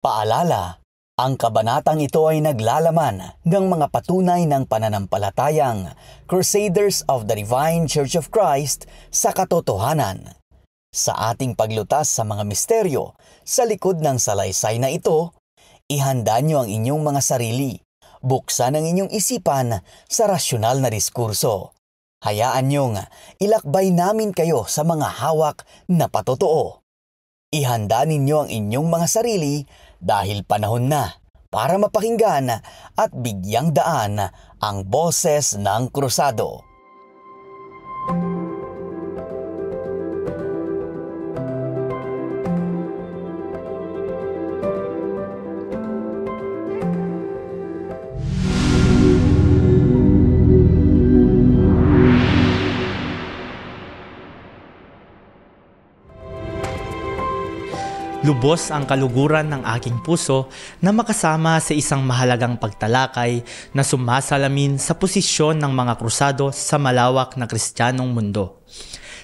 Paalala, ang kabanatang ito ay naglalaman ng mga patunay ng pananampalatayang Crusaders of the Divine Church of Christ sa katotohanan. Sa ating paglutas sa mga misteryo sa likod ng salaysay na ito, ihanda niyo ang inyong mga sarili, buksan ang inyong isipan sa rasyonal na diskurso. Hayaan niyong ilakbay namin kayo sa mga hawak na patotoo. Ihanda ninyo ang inyong mga sarili dahil panahon na para mapakinggan at bigyang daan ang boses ng krusado. Lubos ang kaluguran ng aking puso na makasama sa isang mahalagang pagtalakay na sumasalamin sa posisyon ng mga krusado sa malawak na Kristiyanong mundo.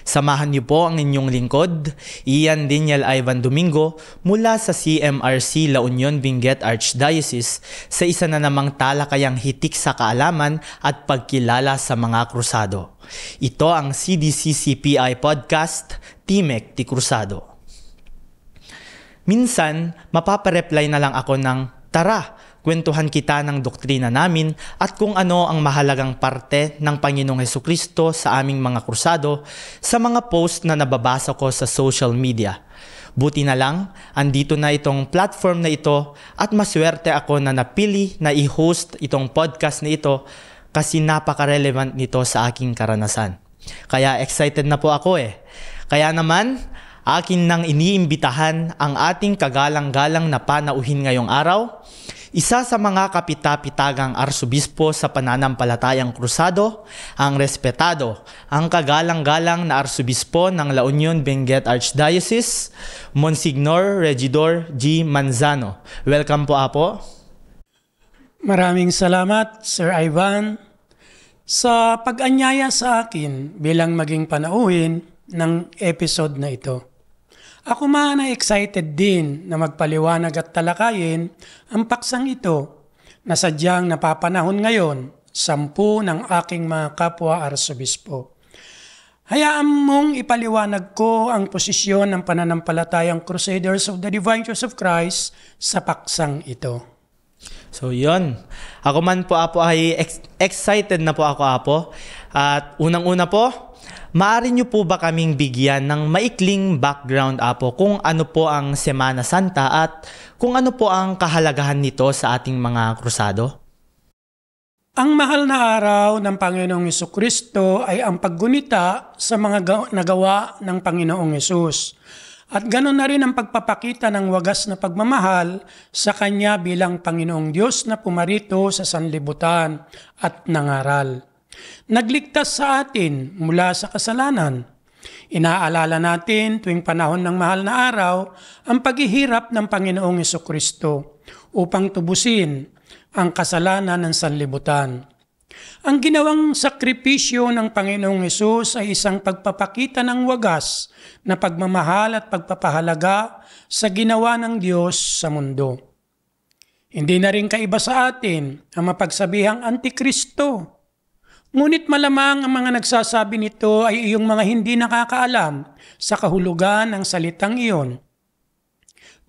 Samahan niyo po ang inyong lingkod, Ian Daniel Ivan Domingo mula sa CMRC La Union Benguet Archdiocese sa isa na namang talakayang hitik sa kaalaman at pagkilala sa mga krusado. Ito ang CDCCPI Podcast, Timek ti Krusado. Minsan, mapapareply na lang ako ng, tara, kwentuhan kita ng doktrina namin at kung ano ang mahalagang parte ng Panginoong Hesukristo sa aming mga krusado sa mga post na nababasa ko sa social media. Buti na lang, andito na itong platform na ito at maswerte ako na napili na i-host itong podcast na ito kasi napaka-relevant nito sa aking karanasan. Kaya excited na po ako Kaya naman, akin nang iniimbitahan ang ating kagalang-galang na panauhin ngayong araw, isa sa mga kapita-pitagang arsobispo sa pananampalatayang krusado, ang respetado, ang kagalang-galang na arsobispo ng La Union Benguet Archdiocese, Monsignor Regidor G. Manzano. Welcome po, Apo. Maraming salamat, Sir Ivan, sa pag-anyaya sa akin bilang maging panauhin ng episode na ito. Ako man ay excited din na magpaliwanag at talakayin ang paksang ito na sadyang napapanahon ngayon, 10 ng aking mga kapwa arsobispo. Hayaan mong ipaliwanag ko ang posisyon ng pananampalatayang Crusaders of the Divine Church of Christ sa paksang ito. So yun, ako man po Apo ay excited na po ako Apo. At unang-una po, maaari niyo po ba kaming bigyan ng maikling background, Apo, kung ano po ang Semana Santa at kung ano po ang kahalagahan nito sa ating mga krusado? Ang mahal na araw ng Panginoong Hesukristo ay ang paggunita sa mga nagawa ng Panginoong Hesus. At ganoon na rin ang pagpapakita ng wagas na pagmamahal sa Kanya bilang Panginoong Diyos na pumarito sa sanlibutan at nangaral. Nagligtas sa atin mula sa kasalanan. Inaalala natin tuwing panahon ng mahal na araw ang paghihirap ng Panginoong Hesukristo upang tubusin ang kasalanan ng sanlibutan. Ang ginawang sakripisyo ng Panginoong Hesus ay isang pagpapakita ng wagas na pagmamahal at pagpapahalaga sa ginawa ng Diyos sa mundo. Hindi na rin kaiba sa atin ang mapagsabihang Antikristo. Ngunit malamang ang mga nagsasabi nito ay iyong mga hindi nakakaalam sa kahulugan ng salitang iyon.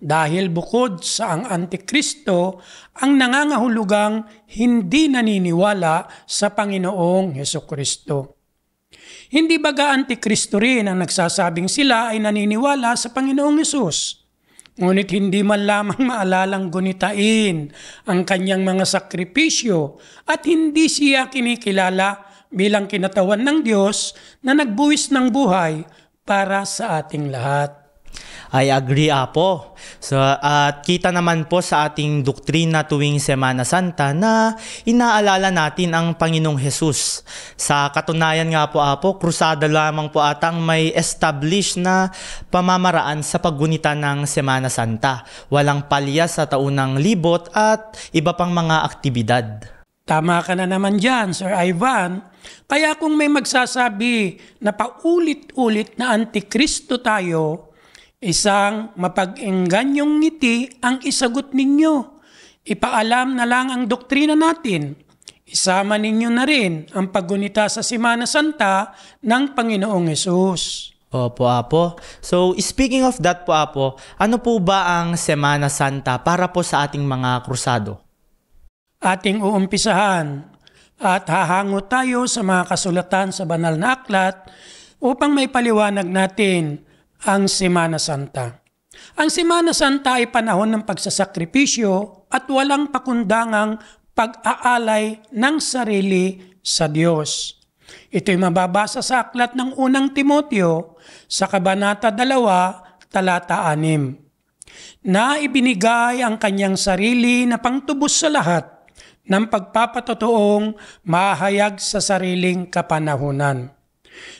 Dahil bukod sa ang Antikristo, ang nangangahulugang hindi naniniwala sa Panginoong Hesukristo. Hindi baga Antikristo rin ang nagsasabing sila ay naniniwala sa Panginoong Hesus? Ngunit hindi man lamang maalalang gunitain ang kanyang mga sakripisyo at hindi siya kinikilala bilang kinatawan ng Diyos na nagbuwis ng buhay para sa ating lahat. I agree, Apo. So, at kita naman po sa ating doktrina tuwing Semana Santa na inaalala natin ang Panginoong Hesus. Sa katunayan nga po, Apo, krusada lamang po atang may establish na pamamaraan sa paggunita ng Semana Santa. Walang palya sa taunang libot at iba pang mga aktibidad. Tama ka na naman dyan, Sir Ivan. Kaya kung may magsasabi na paulit-ulit na Antikristo tayo, Isang mapag-engganyong ngiti ang isagot ninyo. Ipaalam na lang ang doktrina natin. Isama ninyo na rin ang paggunita sa Semana Santa ng Panginoong Hesus. Opo, Apo. So, speaking of that po, Apo, ano po ba ang Semana Santa para po sa ating mga krusado? Ating uumpisahan at hahango tayo sa mga kasulatan sa banal na aklat upang may paliwanag natin ang Semana Santa. Ang Semana Santa ay panahon ng pagsasakripisyo at walang pakundangang pag-aalay ng sarili sa Diyos. Ito'y mababasa sa aklat ng unang Timoteo sa Kabanata 2, talata 6, na ibinigay ang kanyang sarili na pangtubos sa lahat ng pagpapatotoong mahayag sa sariling kapanahunan.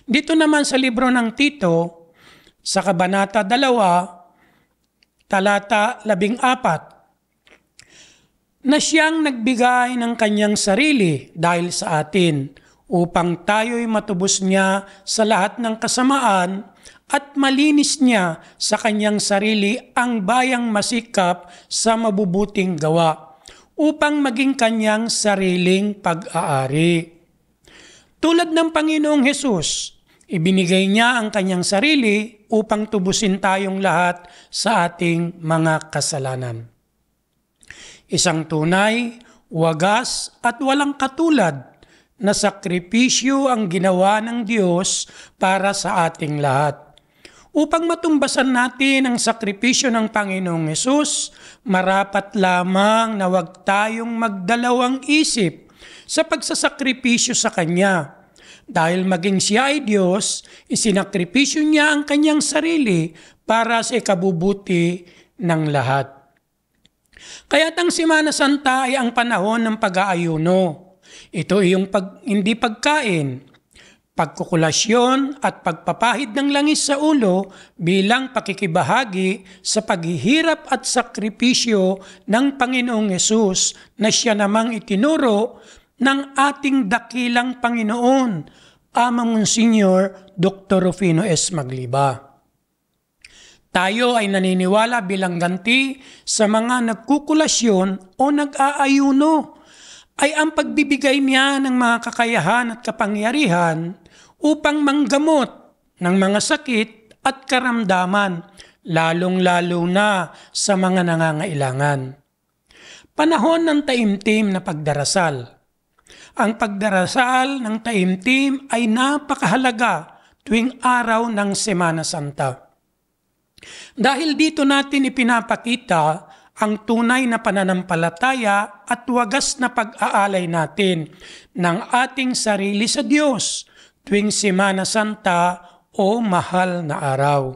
Dito naman sa libro ng Tito, sa Kabanata 2, talata 14, na siyang nagbigay ng kanyang sarili dahil sa atin, upang tayo'y matubos niya sa lahat ng kasamaan at malinis niya sa kanyang sarili ang bayang masikap sa mabubuting gawa, upang maging kanyang sariling pag-aari. Tulad ng Panginoong Hesus, ibinigay niya ang kanyang sarili upang tubusin tayong lahat sa ating mga kasalanan. Isang tunay, wagas at walang katulad na sakripisyo ang ginawa ng Diyos para sa ating lahat. Upang matumbasan natin ang sakripisyo ng Panginoong Hesus, marapat lamang na huwag tayong magdalawang isip sa pagsasakripisyo sa Kanya. Dahil maging siya ay Diyos, isinakripisyo niya ang Kanyang sarili para sa ikabubuti ng lahat. Kaya't ang Semana Santa ay ang panahon ng pag-aayuno. Ito ay yung hindi pagkain, pagkukulasyon at pagpapahid ng langis sa ulo bilang pakikibahagi sa paghihirap at sakripisyo ng Panginoong Hesus na siya namang itinuro ng ating dakilang Panginoon, Ama Monsignor Dr. Rufino S. Magliba. Tayo ay naniniwala bilang ganti sa mga nagkukulasyon o nag-aayuno ay ang pagbibigay niya ng mga kakayahan at kapangyarihan upang manggamot ng mga sakit at karamdaman, lalong-lalo na sa mga nangangailangan. Panahon ng taimtim na pagdarasal. Ang pagdarasal ng taimtim ay napakahalaga tuwing araw ng Semana Santa. Dahil dito natin ipinapakita ang tunay na pananampalataya at wagas na pag-aalay natin ng ating sarili sa Diyos tuwing Semana Santa o mahal na araw.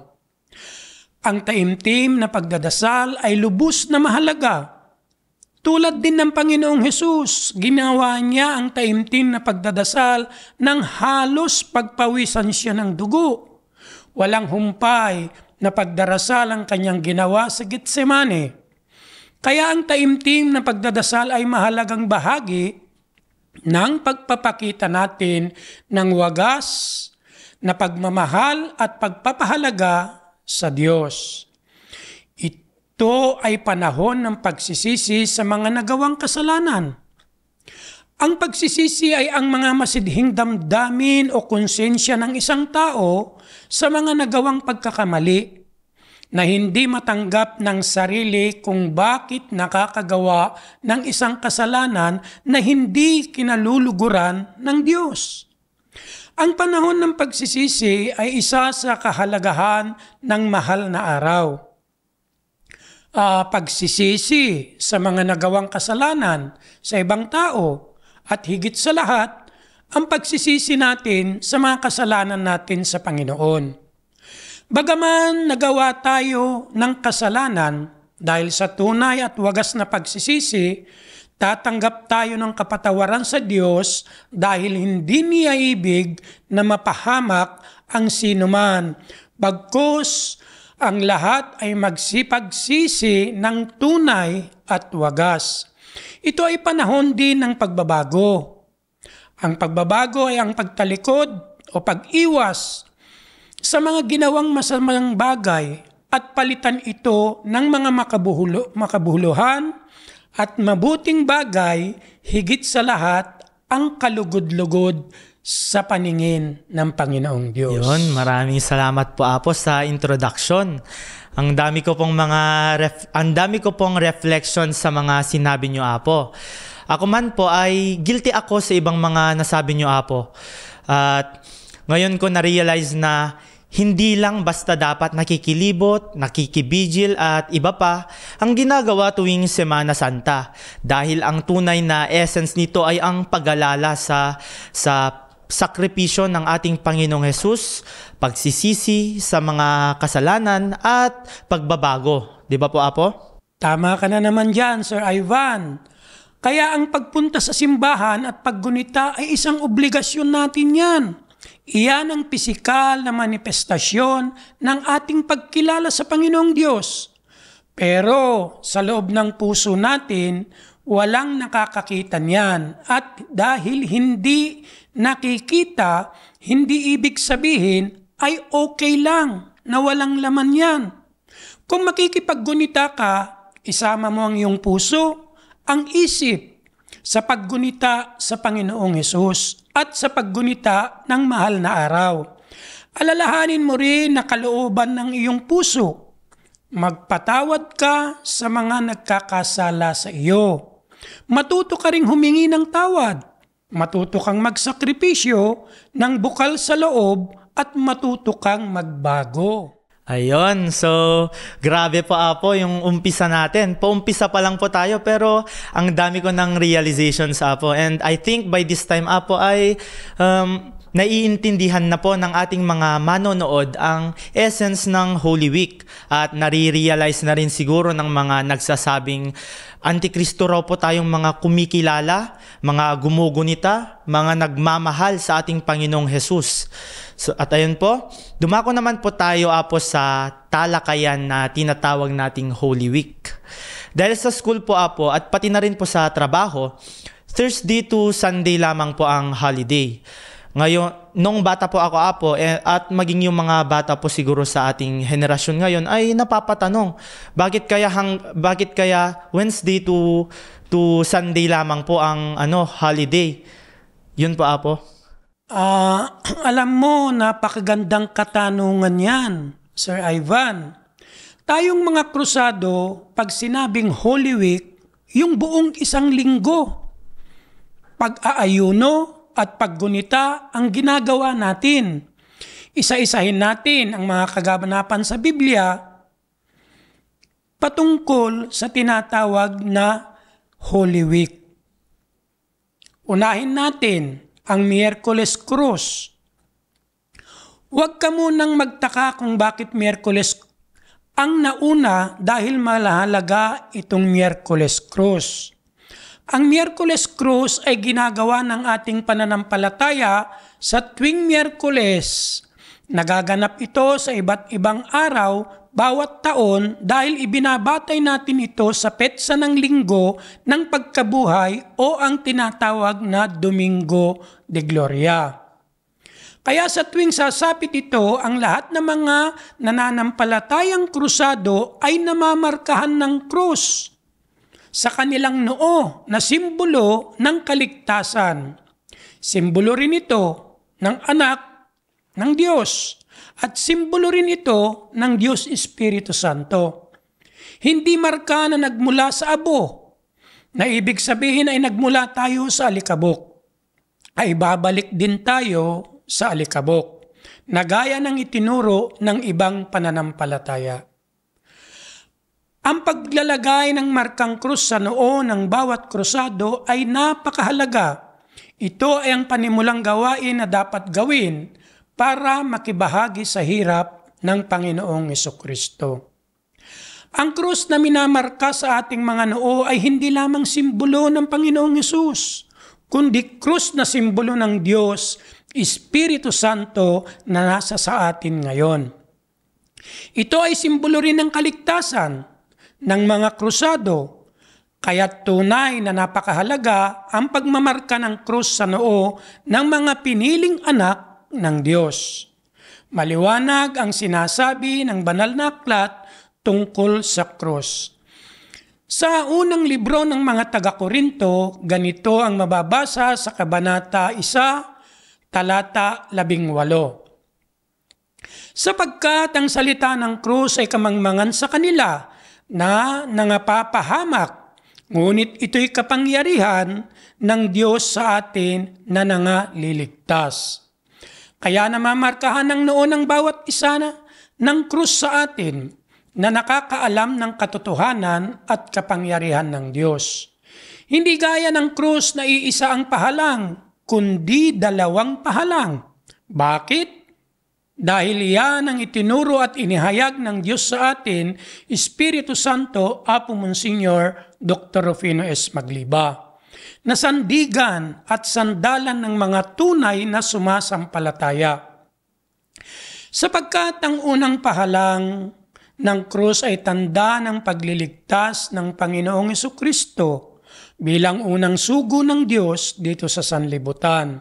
Ang taimtim na pagdadasal ay lubos na mahalaga. Tulad din ng Panginoong Hesus, ginawa niya ang taimtim na pagdadasal nang halos pagpawisan siya ng dugo. Walang humpay na pagdarasal ang kanyang ginawa sa Getsemane. Kaya ang taimtim na pagdadasal ay mahalagang bahagi ng pagpapakita natin ng wagas na pagmamahal at pagpapahalaga sa Diyos. Ito ay panahon ng pagsisisi sa mga nagawang kasalanan. Ang pagsisisi ay ang mga masidhing damdamin o konsensya ng isang tao sa mga nagawang pagkakamali na hindi matanggap ng sarili kung bakit nakakagawa ng isang kasalanan na hindi kinaluluguran ng Diyos. Ang panahon ng pagsisisi ay isa sa kahalagahan ng mahal na araw. Pagsisisi sa mga nagawang kasalanan sa ibang tao at higit sa lahat, ang pagsisisi natin sa mga kasalanan natin sa Panginoon. Bagaman nagawa tayo ng kasalanan dahil sa tunay at wagas na pagsisisi, tatanggap tayo ng kapatawaran sa Diyos dahil hindi niya ibig na mapahamak ang sinuman. Bagkus, ang lahat ay magsipagsisi ng tunay at wagas. Ito ay panahon din ng pagbabago. Ang pagbabago ay ang pagtalikod o pag-iwas sa mga ginawang masamang bagay at palitan ito ng mga makabuhuluhan at mabuting bagay, higit sa lahat ang kalugod-lugod sa paningin ng Panginoong Diyos. Yun, maraming salamat po Apo sa introduction. Ang dami ko pong reflection sa mga sinabi niyo Apo. Ako man po ay guilty ako sa ibang mga nasabi niyo Apo. At ngayon ko na-realize na hindi lang basta dapat nakikilibot, nakikibigil at iba pa ang ginagawa tuwing Semana Santa. Dahil ang tunay na essence nito ay ang pag-alala sa sakripisyo ng ating Panginoong Hesus, pagsisisi sa mga kasalanan at pagbabago. Di ba po Apo? Tama ka na naman dyan, Sir Ivan. Kaya ang pagpunta sa simbahan at paggunita ay isang obligasyon natin yan. Iyan ang pisikal na manifestasyon ng ating pagkilala sa Panginoong Diyos. Pero sa loob ng puso natin, walang nakakakita niyan. At dahil hindi nakikita, hindi ibig sabihin ay okay lang na walang laman yan. Kung makikipaggunita ka, isama mo ang iyong puso, ang isip sa paggunita sa Panginoong Hesus at sa paggunita ng mahal na araw. Alalahanin mo rin na kalooban ng iyong puso. Magpatawad ka sa mga nagkakasala sa iyo. Matuto ka ring humingi ng tawad. Matuto kang magsakripisyo ng bukal sa loob at matuto kang magbago. Ayun, so grabe po Apo yung umpisa natin. Paumpisa pa lang po tayo pero ang dami ko ng realizations Apo. And I think by this time Apo ay naiintindihan na po ng ating mga manonood ang essence ng Holy Week. At nare-realize na rin siguro ng mga nagsasabing Antikristo raw po tayong mga kumikilala, mga gumugunita, mga nagmamahal sa ating Panginoong Hesus. So, at ayun po, dumako naman po tayo Apo sa talakayan na tinatawag nating Holy Week. Dahil sa school po Apo at pati na rin po sa trabaho, Thursday to Sunday lamang po ang holiday. Ngayon, nung bata po ako Apo at maging yung mga bata po siguro sa ating henerasyon ngayon ay napapatanong, bakit kaya Wednesday to Sunday lamang po ang holiday? Yun po Apo. Alam mo, napakagandang katanungan yan, Sir Ivan. Tayong mga krusado, pag sinabing Holy Week, yung buong isang linggo, pag-aayuno at paggunita ang ginagawa natin. Isa-isahin natin ang mga kaganapan sa Biblia patungkol sa tinatawag na Holy Week. Unahin natin ang Miyerkules Krus. Huwag ka munang magtaka kung bakit Miyerkules ang nauna dahil mahalaga itong Miyerkules Krus. Ang Miyerkules Krus ay ginagawa ng ating pananampalataya sa tuwing Miyerkules. Nagaganap ito sa iba't ibang araw bawat taon dahil ibinabatay natin ito sa petsa ng linggo ng pagkabuhay o ang tinatawag na Domingo de Gloria. Kaya sa tuwing sasapit ito, ang lahat ng mga nananampalatayang krusado ay namamarkahan ng krus sa kanilang noo na simbolo ng kaligtasan. Simbolo rin ito ng anak ng Diyos at simbolo rin ito ng Diyos Espiritu Santo. Hindi marka na nagmula sa abo, na ibig sabihin ay nagmula tayo sa alikabok, ay babalik din tayo sa alikabok, na gaya ng itinuro ng ibang pananampalataya. Ang paglalagay ng markang krus sa noo ng bawat krusado ay napakahalaga. Ito ay ang panimulang gawain na dapat gawin para makibahagi sa hirap ng Panginoong Jesucristo. Ang krus na minamarka sa ating mga noo ay hindi lamang simbolo ng Panginoong Hesus, kundi krus na simbolo ng Diyos, Espiritu Santo na nasa sa atin ngayon. Ito ay simbolo rin ng kaligtasan ng mga krusado, kaya tunay na napakahalaga ang pagmamarka ng krus sa noo ng mga piniling anak ng Diyos. Maliwanag ang sinasabi ng banal na aklat tungkol sa krus. Sa unang libro ng mga taga-Korinto, ganito ang mababasa sa Kabanata 1, talata 18. Sapagkat ang salita ng krus ay kamangmangan sa kanila na nangapapahamak, ngunit ito'y kapangyarihan ng Diyos sa atin na nangaliligtas. Kaya namamarkahan ng noon ng bawat isa ng krus sa atin na nakakaalam ng katotohanan at kapangyarihan ng Diyos. Hindi gaya ng krus na iisa ang pahalang, kundi dalawang pahalang. Bakit? Dahil yan ang itinuro at inihayag ng Diyos sa atin, Espiritu Santo, Apo Monsignor Dr. Rufino S. Magliba, na sandigan at sandalan ng mga tunay na sumasampalataya. Sapagkat ang unang pahalang ng krus ay tanda ng pagliligtas ng Panginoong Jesucristo bilang unang sugo ng Diyos dito sa sanlibutan,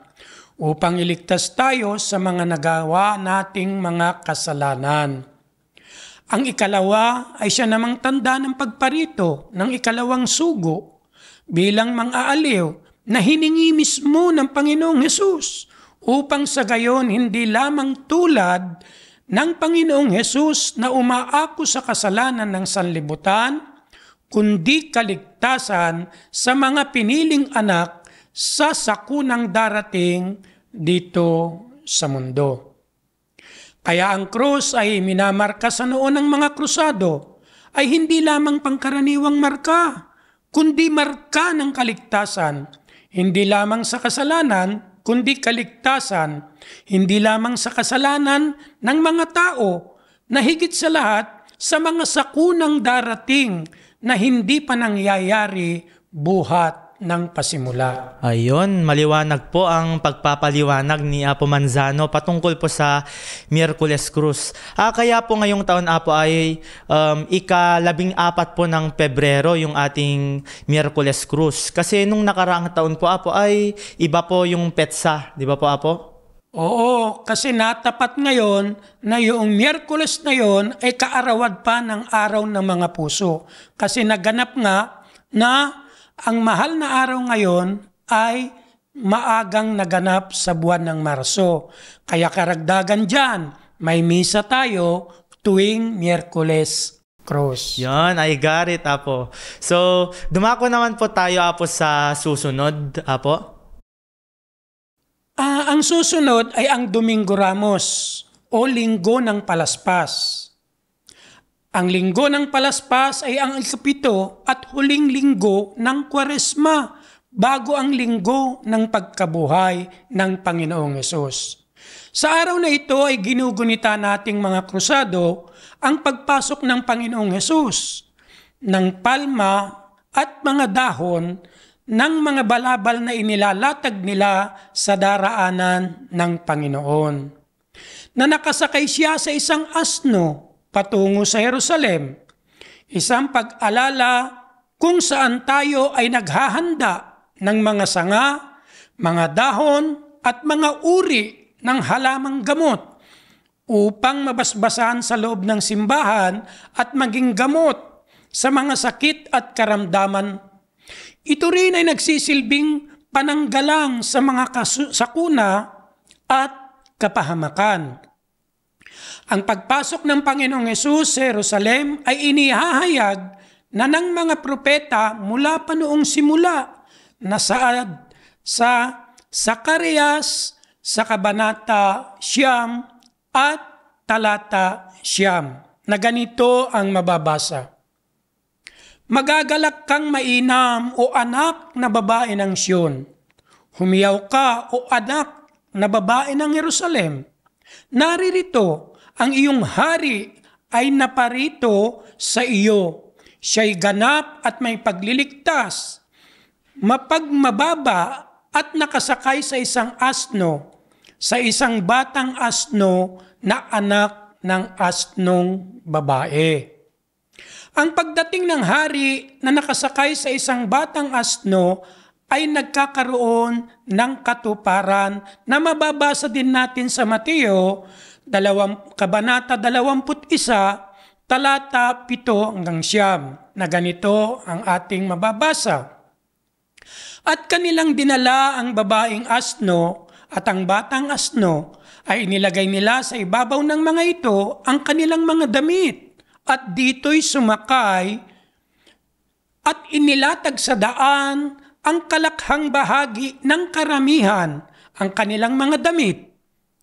upang iligtas tayo sa mga nagawa nating mga kasalanan. Ang ikalawa ay siya namang tanda ng pagparito ng ikalawang sugo bilang mang-aaliw na hiningi mismo ng Panginoong Hesus upang sa gayon hindi lamang tulad ng Panginoong Hesus na umaako sa kasalanan ng sanlibutan, kundi kaligtasan sa mga piniling anak sa sakunang darating dito sa mundo. Kaya ang krus ay minamarka sa noon ng mga krusado ay hindi lamang pangkaraniwang marka, kundi marka ng kaligtasan, hindi lamang sa kasalanan, kundi kaligtasan, hindi lamang sa kasalanan ng mga tao, na higit sa lahat sa mga sakunang darating na hindi pa nangyayari buhat ng pasimula. Ayun, maliwanag po ang pagpapaliwanag ni Apo Manzano patungkol po sa Miyerkules Krus. Kaya po ngayong taon, Apo, ay ika-14 po ng Pebrero yung ating Miyerkules Krus. Kasi nung nakaraang taon po, Apo, ay iba po yung petsa. Di ba po, Apo? Oo, kasi natapat ngayon na yung Miyerkules na yon ay kaarawad pa ng araw ng mga puso. Kasi naganap nga na ang mahal na araw ngayon ay maagang naganap sa buwan ng Marso. Kaya karagdagan dyan, may misa tayo tuwing Miyerkules Krus. Yan, I got it, Apo. So, dumako naman po tayo, Apo, sa susunod, Apo. Ang susunod ay ang Domingo Ramos o Linggo ng Palaspas. Ang Linggo ng Palaspas ay ang ikapito at huling linggo ng Kwaresma bago ang linggo ng pagkabuhay ng Panginoong Hesus. Sa araw na ito ay ginugunita nating mga krusado ang pagpasok ng Panginoong Hesus ng palma at mga dahon ng mga balabal na inilalatag nila sa daraanan ng Panginoon. Na nakasakay siya sa isang asno patungo sa Jerusalem, isang pag-alala kung saan tayo ay naghahanda ng mga sanga, mga dahon at mga uri ng halamang gamot upang mabasbasan sa loob ng simbahan at maging gamot sa mga sakit at karamdaman. Ito rin ay nagsisilbing pananggalang sa mga sakuna at kapahamakan. Ang pagpasok ng Panginoong Hesus sa Jerusalem ay inihahayag na ng mga propeta mula pa noong simula na saad sa Zacarias sa Kabanata 9 at talata 9 na ganito ang mababasa. Magagalak kang mainam o anak na babae ng Siyon. Humiyaw ka o anak na babae ng Jerusalem. Naririto ang iyong hari ay naparito sa iyo. Siya'y ganap at may pagliligtas, mapagmababa at nakasakay sa isang asno, sa isang batang asno na anak ng asnong babae. Ang pagdating ng hari na nakasakay sa isang batang asno ay nagkakaroon ng katuparan na mababasa din natin sa Mateo, Kabanata 21, talata 7-9 na ganito ang ating mababasa. At kanilang dinala ang babaeng asno at ang batang asno ay inilagay nila sa ibabaw ng mga ito ang kanilang mga damit at dito'y sumakay at inilatag sa daan ang kalakhang bahagi ng karamihan ang kanilang mga damit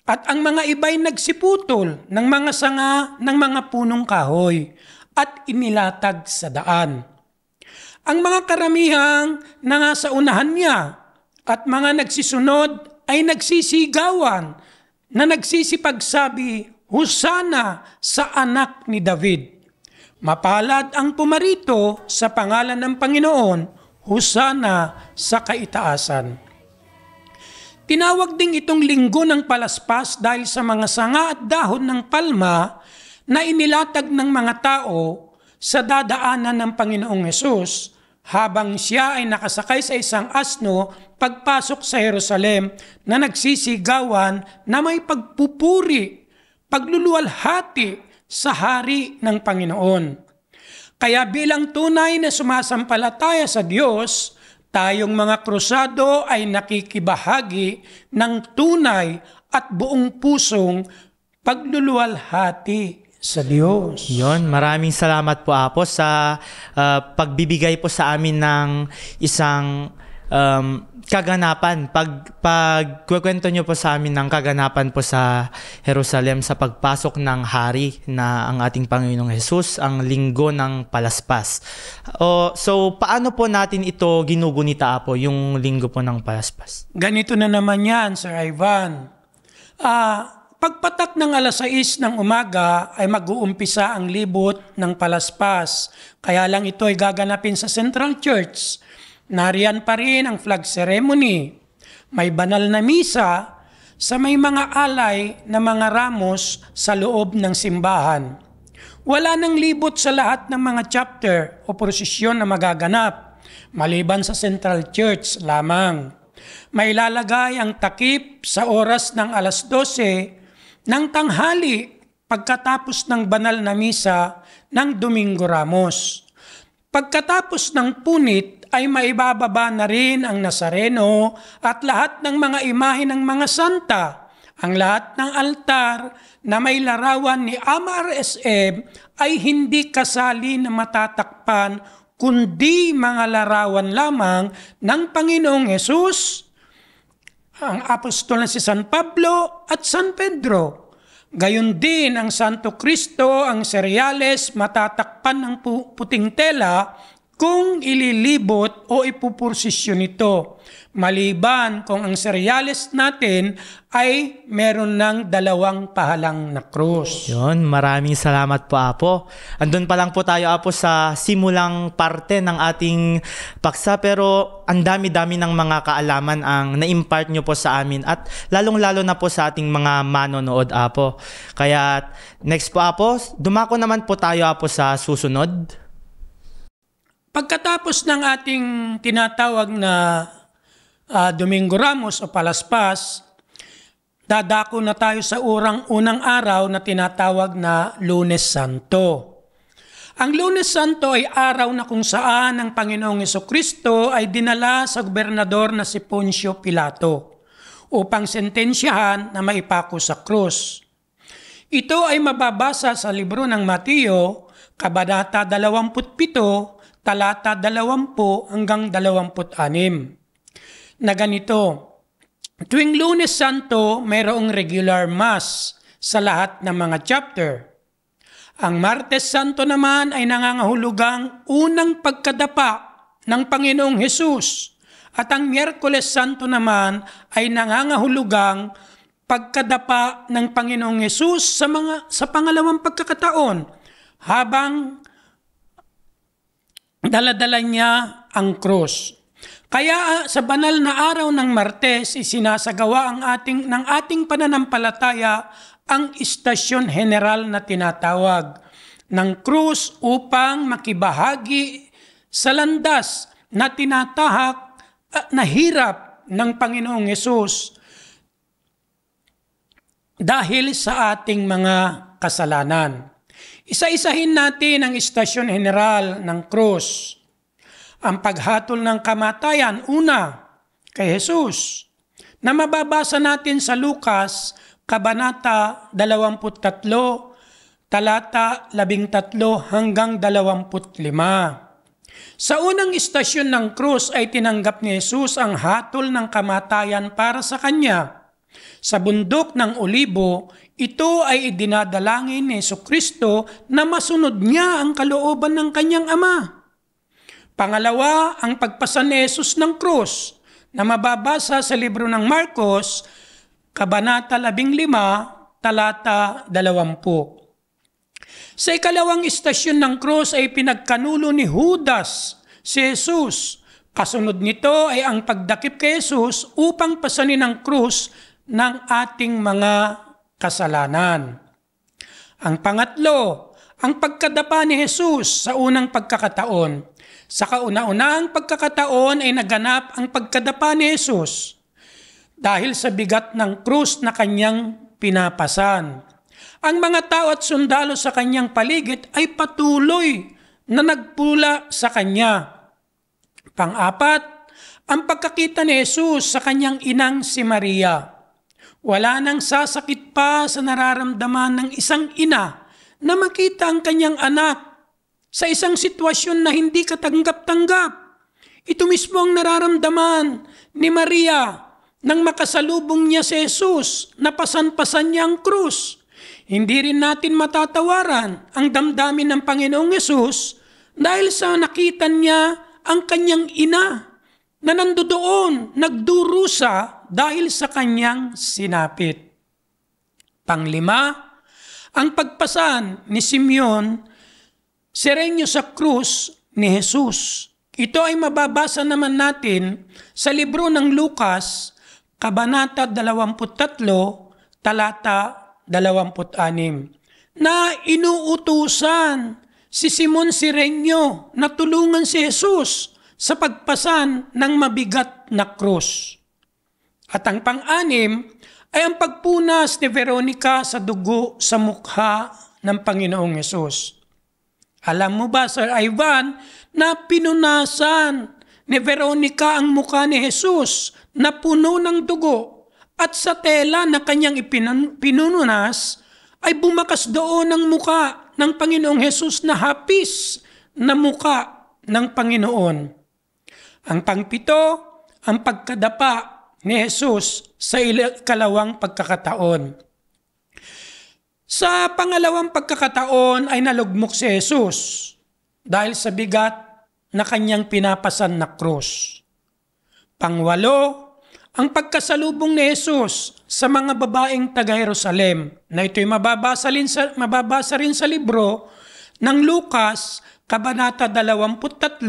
at ang mga iba'y nagsiputol ng mga sanga ng mga punong kahoy at inilatag sa daan. Ang mga karamihang nasa unahan niya at mga nagsisunod ay nagsisigawan na nagsisipagsabi, Hosana sa anak ni David. Mapalad ang pumarito sa pangalan ng Panginoon, Hosana sa kaitaasan. Tinawag ding itong linggo ng palaspas dahil sa mga sanga at dahon ng palma na inilatag ng mga tao sa dadaanan ng Panginoong Hesus habang siya ay nakasakay sa isang asno pagpasok sa Jerusalem na nagsisigawan na may pagpupuri, pagluluwalhati sa hari ng Panginoon. Kaya bilang tunay na sumasampalataya sa Diyos, tayong mga krusado ay nakikibahagi ng tunay at buong pusong pagluluwalhati sa Diyos. Yon, maraming salamat po Apo sa pagbibigay po sa amin ng isang kaganapan. Pagkukwento nyo po sa amin ng kaganapan po sa Jerusalem sa pagpasok ng hari na ang ating Panginoong Hesus, ang linggo ng palaspas. So, paano po natin ito ginugunita Apo, yung linggo po ng palaspas? Ganito na naman yan, Sir Ivan. Pagpatak ng 6:00 ng umaga ay mag-uumpisa ang libot ng palaspas. Kaya lang ito ay gaganapin sa Central Church. Nariyan pa rin ang flag ceremony. May banal na misa sa may mga alay na mga ramos sa loob ng simbahan. Wala nang libot sa lahat ng mga chapter o prosesyon na magaganap, maliban sa Central Church lamang. May lalagay ang takip sa oras ng 12:00 ng tanghali pagkatapos ng banal na misa ng Domingo Ramos. Pagkatapos ng punit ay maibababa na rin ang Nazareno at lahat ng mga imahe ng mga santa. Ang lahat ng altar na may larawan ni Ama RSM ay hindi kasali na matatakpan kundi mga larawan lamang ng Panginoong Hesus, ang apostol na si San Pablo at San Pedro. Gayon din ang Santo Cristo, ang seryales matatakpan ng puting tela kung ililibot o ipupursisyon ito. Maliban kung ang seryales natin ay meron ng 2 pahalang na krus. Yun, maraming salamat po Apo. Andun pa lang po tayo Apo sa simulang parte ng ating paksa, pero ang dami-dami ng mga kaalaman ang na-impart nyo po sa amin at lalong-lalo na po sa ating mga manonood Apo. Kaya next po Apo, dumako naman po tayo Apo sa susunod. Pagkatapos ng ating tinatawag na Domingo Ramos o Palaspas, dadako na tayo sa unang araw na tinatawag na Lunes Santo. Ang Lunes Santo ay araw na kung saan ang Panginoong Jesucristo ay dinala sa gobernador na si Poncio Pilato upang sentensyahan na maipako sa krus. Ito ay mababasa sa libro ng Mateo, Kabanata 27, talata 20 hanggang 26. Na ganito, tuwing Lunes Santo, mayroong regular mass sa lahat ng mga chapter. Ang Martes Santo naman ay nangangahulugang unang pagkadapa ng Panginoong Hesus at ang Miyerkules Santo naman ay nangangahulugang pagkadapa ng Panginoong Hesus sa pangalawang pagkakataon habang daladala niya ang krus. Kaya sa banal na araw ng Martes, isinasagawa ng ating pananampalataya ang istasyon general na tinatawag ng krus upang makibahagi sa landas na tinatahak na hirap ng Panginoong Hesus dahil sa ating mga kasalanan. Isa-isahin natin ang istasyon general ng krus. Ang paghatol ng kamatayan, una, kay Jesus, na mababasa natin sa Lucas, Kabanata 23, talata 13 hanggang 25. Sa unang istasyon ng krus ay tinanggap ni Jesus ang hatol ng kamatayan para sa kanya. Sa bundok ng Olibo, ito ay idinadalangin ni Jesucristo na masunod niya ang kalooban ng kanyang Ama. Pangalawa, ang pagpasan ni Jesus ng krus na mababasa sa libro ng Marcos, Kabanata 15, talata 20. Sa ikalawang istasyon ng krus ay pinagkanulo ni Judas si Jesus. Kasunod nito ay ang pagdakip kay Jesus upang pasanin ang krus ng ating mga kasalanan. Ang pangatlo, ang pagkadapa ni Jesus sa unang pagkakataon. Sa kauna-unahang pagkakataon ay naganap ang pagkadapa ni Jesus dahil sa bigat ng krus na kanyang pinapasan. Ang mga tao at sundalo sa kanyang paligid ay patuloy na nagpula sa kanya. Pang-apat, ang pagkakita ni Jesus sa kanyang inang si Maria. Wala nang sasakit pa sa nararamdaman ng isang ina na makita ang kanyang anak sa isang sitwasyon na hindi katanggap-tanggap. Ito mismo ang nararamdaman ni Maria nang makasalubong niya si Jesus, napasan-pasan niya ang krus. Hindi rin natin matatawaran ang damdamin ng Panginoong Yesus dahil sa nakita niya ang kanyang ina na nandoon, nagdurusa dahil sa kanyang sinapit. Panglima, ang pagpasan ni Simeon Serenyo sa krus ni Jesus. Ito ay mababasa naman natin sa libro ng Lucas, Kabanata 23, talata 26, na inuutusan si Simon Sirenyo na tulungan si Jesus sa pagpasan ng mabigat na krus. At ang pang-anim ay ang pagpunas ni Veronica sa dugo sa mukha ng Panginoong Jesus. Alam mo ba, Sir Ivan, na pinunasan ni Veronica ang mukha ni Jesus na puno ng dugo at sa tela na kanyang pinunas ay bumakas doon ang mukha ng Panginoong Jesus na hapis na mukha ng Panginoon. Ang pangpito, ang pagkadapa ni Jesus sa ikalawang pagkakataon. Sa pangalawang pagkakataon ay nalugmok si Jesus dahil sa bigat na kanyang pinapasan na krus. Pangwalo, ang pagkasalubong ni Jesus sa mga babaeng taga-Jerusalem na ito'y mababasa rin sa libro ng Lucas, Kabanata 23,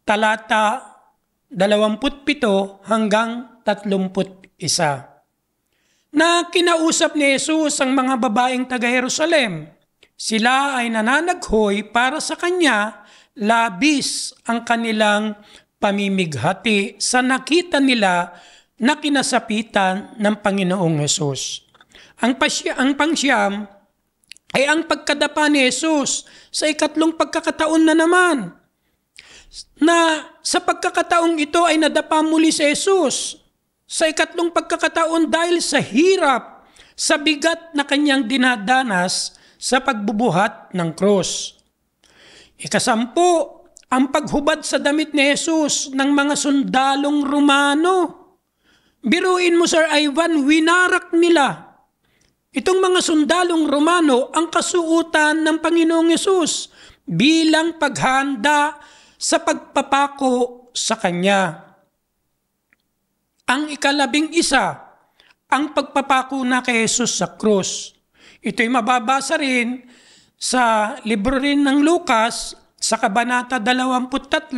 talata 27 hanggang 31. Na kinausap ni Jesus ang mga babaeng taga-Jerusalem. Sila ay nananaghoy para sa kanya, labis ang kanilang pamimighati sa nakita nila na kinasapitan ng Panginoong Jesus. Ang pangsyam ay ang pagkadapa ni Jesus sa ikatlong pagkakataon na naman. Na sa pagkakataong ito ay nadapa muli si Jesus sa ikatlong pagkakataon dahil sa hirap, sa bigat na kanyang dinadanas sa pagbubuhat ng krus. Ikasampu, ang paghubad sa damit ni Jesus ng mga sundalong Romano. Biruin mo, Sir Ivan, winarak nila. Itong mga sundalong Romano ang kasuutan ng Panginoong Jesus bilang paghanda sa pagpapako sa Kanya. Ang ika-11, ang pagpapako na kay Jesus sa krus. Ito'y mababasa rin sa libro rin ng Lucas sa Kabanata 23,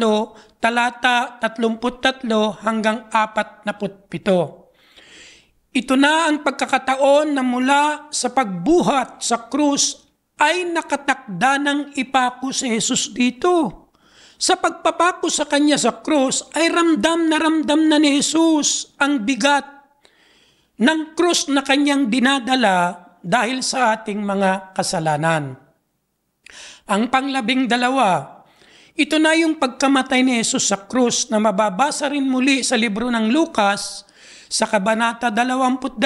talata 33 hanggang 47. Ito na ang pagkakataon na mula sa pagbuhat sa krus ay nakatakda ng ipako si Jesus dito. Sa pagpapako sa kanya sa krus ay ramdam na ni Jesus ang bigat ng krus na kanyang dinadala dahil sa ating mga kasalanan. Ang pang-12, ito na yung pagkamatay ni Jesus sa krus na mababasa rin muli sa libro ng Lucas sa Kabanata 22,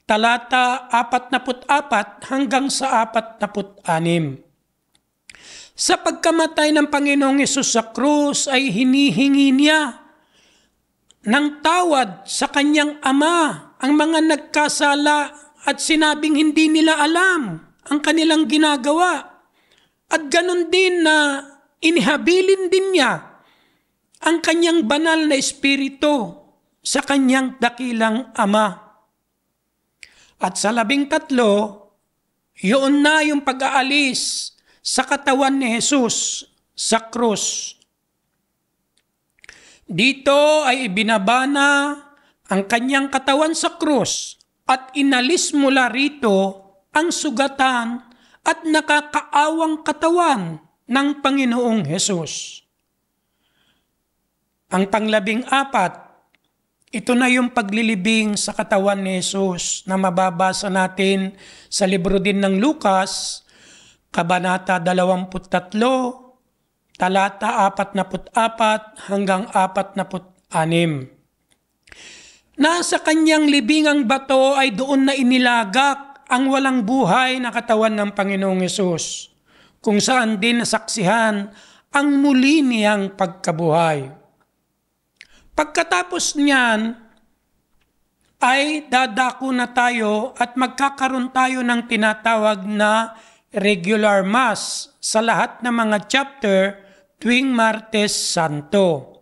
talata 44 hanggang sa 46. Sa pagkamatay ng Panginoong Hesus sa krus ay hinihingi niya ng tawad sa kanyang Ama ang mga nagkasala at sinabing hindi nila alam ang kanilang ginagawa. At ganun din na inihabilin din niya ang kanyang banal na espiritu sa kanyang dakilang Ama. At sa 13, yun na yung pag-aalis sa katawan ni Jesus sa krus. Dito ay ibinabana ang kanyang katawan sa krus at inalis mula rito ang sugatan at nakakaawang katawan ng Panginoong Hesus. Ang pang-14, ito na yung paglilibing sa katawan ni Hesus na mababasa natin sa libro din ng Lucas, Kabanata 23, talata 44 hanggang 46. Nasa kanyang libingang bato ay doon na inilagak ang walang buhay na katawan ng Panginoong Hesus, kung saan din nasaksihan ang muli niyang pagkabuhay. Pagkatapos niyan, ay dadako na tayo at magkakaroon tayo ng tinatawag na regular mass sa lahat ng mga chapter tuwing Martes Santo.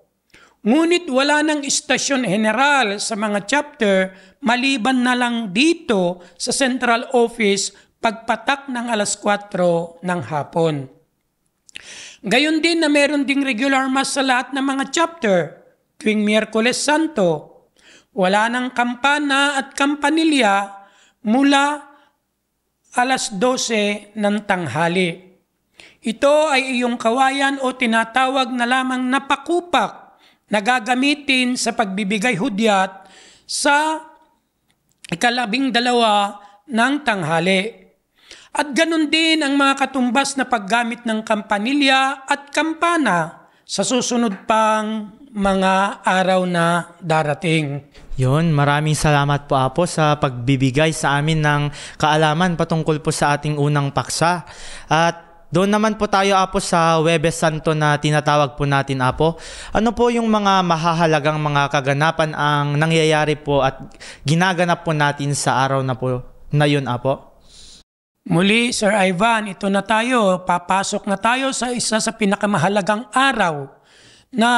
Ngunit wala ng istasyon general sa mga chapter maliban na lang dito sa central office pagpatak ng alas 4 ng hapon. Gayon din na meron ding regular mass sa lahat ng mga chapter tuwing Miyerkules Santo. Wala ng kampana at kampanilya mula alas 12 ng tanghali. Ito ay iyong kawayan o tinatawag na lamang na pakupak na gagamitin sa pagbibigay hudyat sa 12 ng tanghali. At ganun din ang mga katumbas na paggamit ng kampanilya at kampana sa susunod pang mga araw na darating. Yun, maraming salamat po Apo sa pagbibigay sa amin ng kaalaman patungkol po sa ating unang paksa. At doon naman po tayo Apo sa Huwebes Santo na tinatawag po natin Apo. Ano po yung mga mahahalagang mga kaganapan ang nangyayari po at ginaganap po natin sa araw na yun Apo? Muli Sir Ivan, ito na tayo. Papasok na tayo sa isa sa pinakamahalagang araw na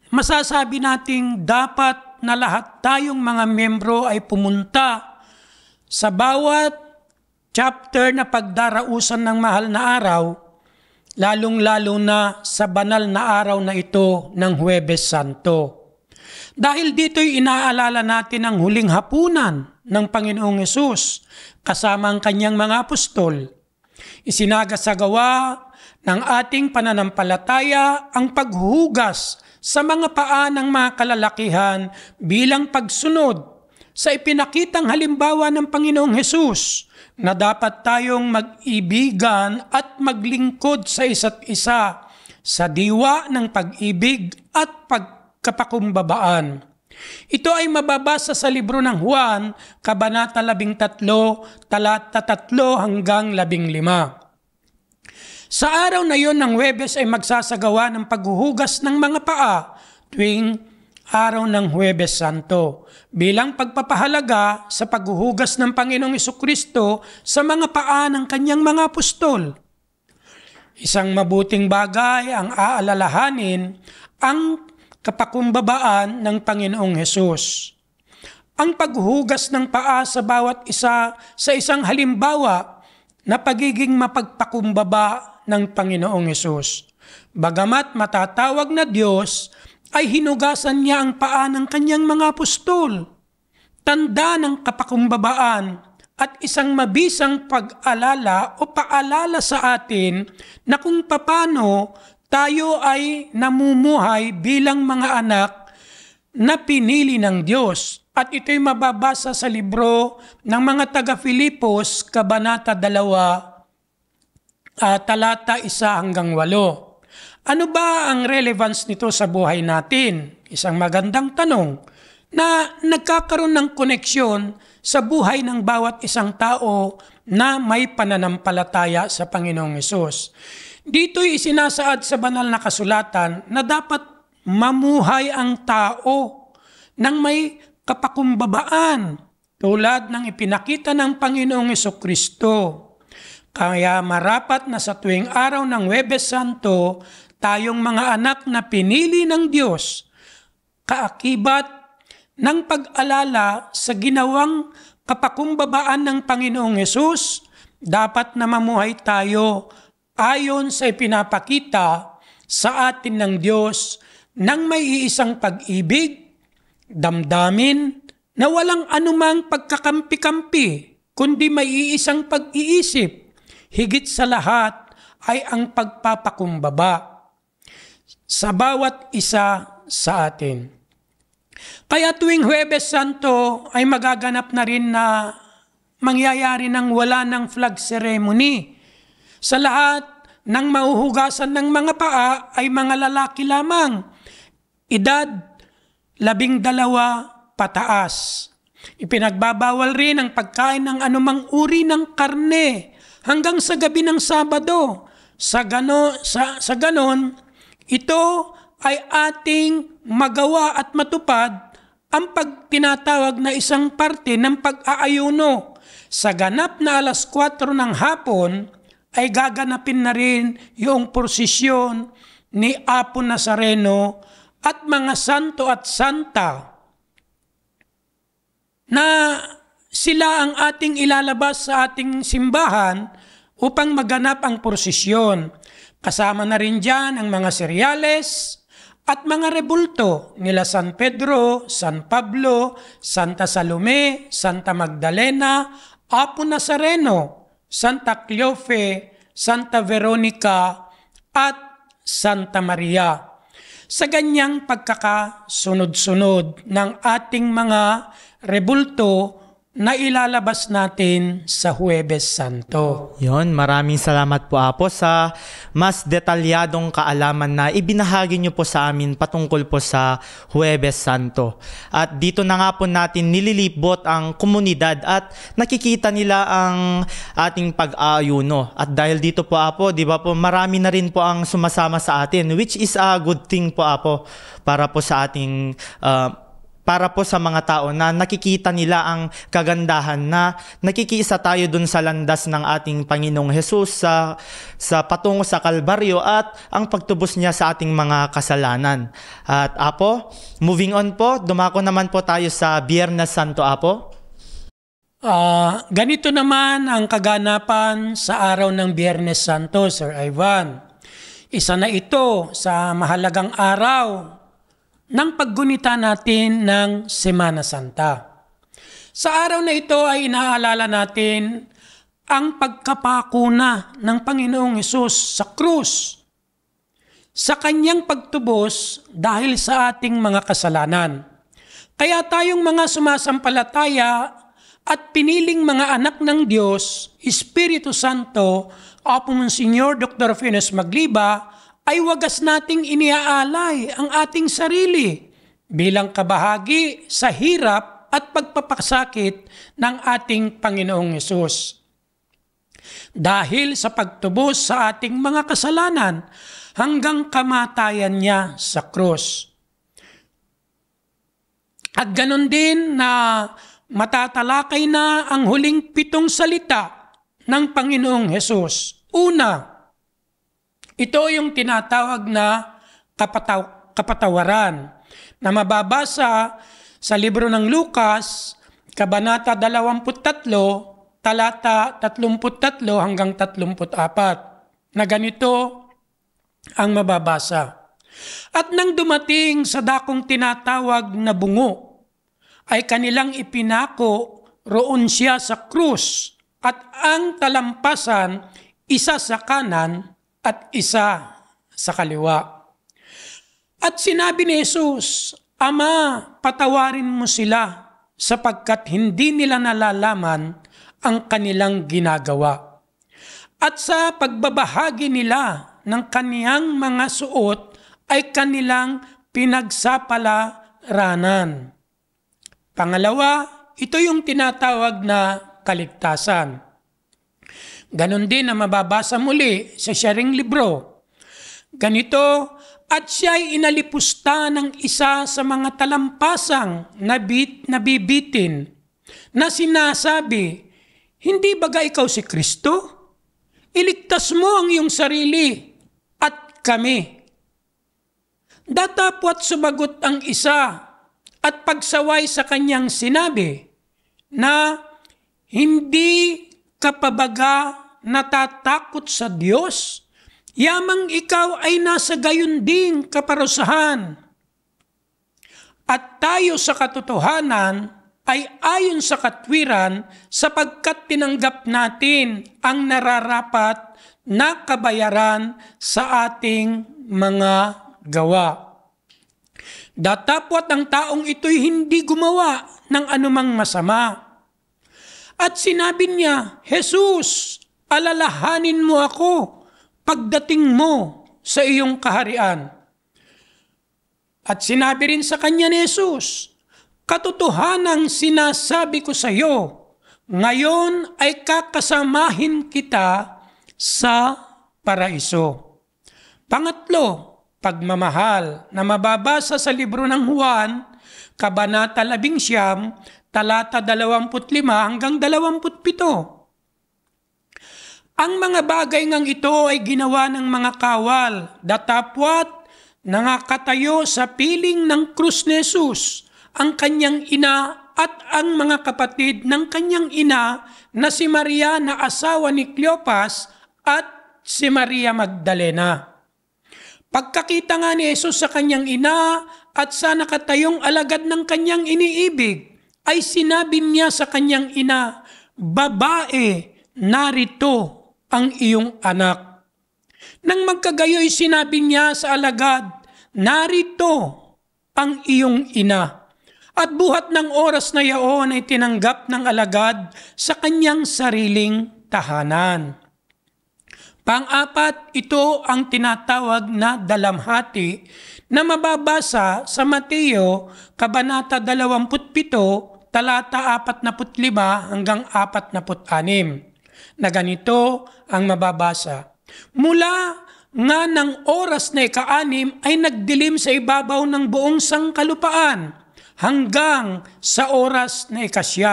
masasabi nating dapat na lahat tayong mga miyembro ay pumunta sa bawat chapter na pagdarausan ng mahal na araw, lalong-lalo na sa banal na araw na ito ng Huwebes Santo. Dahil dito'y inaalala natin ang huling hapunan ng Panginoong Hesus kasama ang kanyang mga apostol. Isinagasagawa ng ating pananampalataya ang paghuhugas sa mga paa ng mga kalalakihan bilang pagsunod sa ipinakitang halimbawa ng Panginoong Hesus na dapat tayong mag-ibigan at maglingkod sa isa't isa sa diwa ng pag-ibig at pagkapakumbabaan. Ito ay mababasa sa libro ng Juan, Kabanata 13, talata 3 hanggang 15. Sa araw na yon ng Huwebes ay magsasagawa ng paghuhugas ng mga paa tuwing araw ng Huwebes Santo bilang pagpapahalaga sa paghuhugas ng Panginoong Jesucristo sa mga paa ng kanyang mga apostol. Isang mabuting bagay ang aalalahanin ang kapakumbabaan ng Panginoong Hesus. Ang paghuhugas ng paa sa bawat isa sa isang halimbawa na pagiging mapagpakumbaba ng Panginoong Hesus. Bagamat matatawag na Diyos, ay hinugasan niya ang paa ng kanyang mga apostol. Tanda ng kapakumbabaan at isang mabisang pag-alala o paalala sa atin na kung paano tayo ay namumuhay bilang mga anak na pinili ng Diyos. At ito'y mababasa sa libro ng mga taga-Filipos, Kabanata 2, talata 1-8. Ano ba ang relevance nito sa buhay natin? Isang magandang tanong na nagkakaroon ng koneksyon sa buhay ng bawat isang tao na may pananampalataya sa Panginoong Hesus. Dito'y isinasaad sa banal na kasulatan na dapat mamuhay ang tao ng may kapakumbabaan tulad ng ipinakita ng Panginoong Hesukristo. Kaya marapat na sa tuwing araw ng Huwebes Santo, tayong mga anak na pinili ng Diyos, kaakibat ng pag-alala sa ginawang kapakumbabaan ng Panginoong Hesus, dapat na mamuhay tayo ayon sa ipinapakita sa atin ng Diyos ng may iisang pag-ibig, damdamin na walang anumang pagkakampi-kampi, kundi may iisang pag-iisip. Higit sa lahat ay ang pagpapakumbaba sa bawat isa sa atin. Kaya tuwing Huwebes Santo ay magaganap na rin na mangyayari ng wala ng flag ceremony. Sa lahat ng mahuhugasan ng mga paa ay mga lalaki lamang, edad 12 pataas. Ipinagbabawal rin ang pagkain ng anumang uri ng karne hanggang sa gabi ng Sabado. Sa ganon, ito ay ating magawa at matupad ang pagtinatawag na isang parte ng pag-aayuno. Sa ganap na 4:00 ng hapon ay gaganapin na rin yung prosesyon ni Apo Nazareno at mga santo at santa na sila ang ating ilalabas sa ating simbahan upang maganap ang prosesyon. Kasama na rin dyan ang mga seryales at mga rebulto nila San Pedro, San Pablo, Santa Salome, Santa Magdalena, Apo Nazareno, Santa Cleofe, Santa Veronica, at Santa Maria. Sa ganyang pagkakasunod-sunod ng ating mga rebulto na ilalabas natin sa Huwebes Santo. Yon, maraming salamat po Apo sa mas detalyadong kaalaman na ibinahagi niyo po sa amin patungkol po sa Huwebes Santo. At dito na nga po natin nililibot ang komunidad at nakikita nila ang ating pag-aayuno. At dahil dito po Apo, di ba po, marami na rin po ang sumasama sa atin, which is a good thing po Apo para po sa ating para po sa mga tao na nakikita nila ang kagandahan na nakikiisa tayo dun sa landas ng ating Panginoong Hesus sa patungo sa Kalbaryo at ang pagtubos niya sa ating mga kasalanan. At Apo, moving on po, dumako naman po tayo sa Biyernes Santo, Apo. Ganito naman ang kaganapan sa araw ng Biyernes Santo, Sir Ivan. Isa na ito sa mahalagang araw ng paggunita natin ng Semana Santa. Sa araw na ito ay inaalala natin ang pagkapako ng Panginoong Hesus sa krus sa kanyang pagtubos dahil sa ating mga kasalanan. Kaya tayong mga sumasampalataya at piniling mga anak ng Diyos, Espiritu Santo, Apo Monsignor Dr. Finos Magliba, ay wagas nating iniaalay ang ating sarili bilang kabahagi sa hirap at pagpapasakit ng ating Panginoong Hesus. Dahil sa pagtubos sa ating mga kasalanan hanggang kamatayan niya sa krus. At ganon din na matatalakay na ang huling 7 salita ng Panginoong Hesus. Una, ito yung tinatawag na kapatawaran na mababasa sa libro ng Lucas, Kabanata 23, talata 33 hanggang 34, na ganito ang mababasa. At nang dumating sa dakong tinatawag na bungo, ay kanilang ipinako roon siya sa krus at ang talampasan isa sa kanan at isa sa kaliwa. At sinabi ni Jesus, Ama, patawarin mo sila sapagkat hindi nila nalalaman ang kanilang ginagawa. at sa pagbabahagi nila ng kaniyang mga suot ay kanilang pinagsapalaranan. Pangalawa, ito yung tinatawag na kaligtasan. Ganon din na mababasa muli sa siyang libro. Ganito, at siya'y inalipusta ng isa sa mga talampasang nabibitin na sinasabi, hindi baga ikaw si Kristo? Iligtas mo ang iyong sarili at kami. Datapwat sumagot ang isa at pagsaway sa kanyang sinabi na hindi ka pa baga natatakot sa Diyos? Yamang ikaw ay nasa gayon ding kaparusahan. At tayo sa katotohanan ay ayon sa katwiran sapagkat tinanggap natin ang nararapat na kabayaran sa ating mga gawa. Datapwat ang taong ito'y hindi gumawa ng anumang masama. At sinabi niya, Jesus, alalahanin mo ako pagdating mo sa iyong kaharian. At sinabi rin sa kanya ni Jesus, katotohanang sinasabi ko sa iyo, ngayon ay kakasamahin kita sa paraiso. Pangatlo, pagmamahal na mababasa sa libro ng Juan, Kabanata 11, talata 25 hanggang 27. Ang mga bagay ngang ito ay ginawa ng mga kawal, datapwat, nangakatayo sa piling ng krus ni Jesus, ang kanyang ina at ang mga kapatid ng kanyang ina na si Maria na asawa ni Cleopas at si Maria Magdalena. Pagkakita nga ni Jesus sa kanyang ina at sa nakatayong alagad ng kanyang iniibig, ay sinabi niya sa kanyang ina, babae, narito ang iyong anak. Nang magkagayoy sinabi niya sa alagad, narito ang iyong ina. At buhat ng oras na yaon ay tinanggap ng alagad sa kanyang sariling tahanan. Pang-apat, ito ang tinatawag na dalamhati na mababasa sa Mateo, Kabanata 27, talata 45 hanggang 46. Na ganito ang mababasa. Mula nga ng oras na ika-6 ay nagdilim sa ibabaw ng buong sangkalupaan hanggang sa oras na ika-9.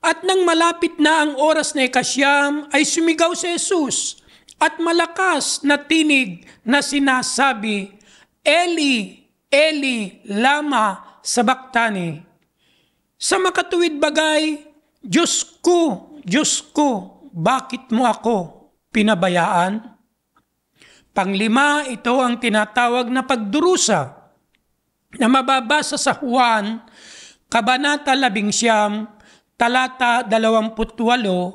At nang malapit na ang oras na ika-9 ay sumigaw si Jesus at malakas na tinig na sinasabi, Eli, Eli, lama sabachthani. Sa makatuwid bagay, Diyos ko, bakit mo ako pinabayaan? Panglima, ito ang tinatawag na pagdurusa na mababasa sa Juan, Kabanata 11, talata 28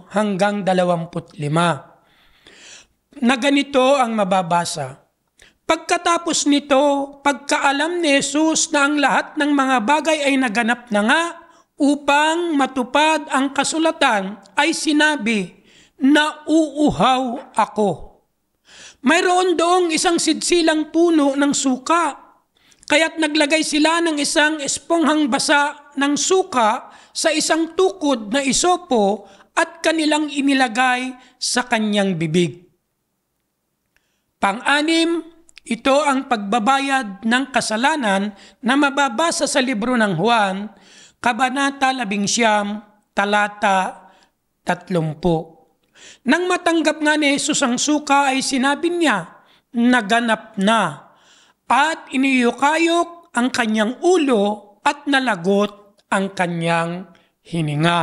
hanggang 25. Na ganito ang mababasa. Pagkatapos nito, pagkaalam ni Jesus na ang lahat ng mga bagay ay naganap na nga, upang matupad ang kasulatan ay sinabi, nauuhaw ako. Mayroon doong isang sidsilang puno ng suka, kaya't naglagay sila ng isang esponghang basa ng suka sa isang tukod na isopo at kanilang inilagay sa kanyang bibig. Pang-anim, ito ang pagbabayad ng kasalanan na mababasa sa libro ng Juan, Kabanata 11, talata 30. Nang matanggap nga ni Jesus ang suka ay sinabi niya, naganap na, at iniyukayok ang kanyang ulo at nalagot ang kanyang hininga.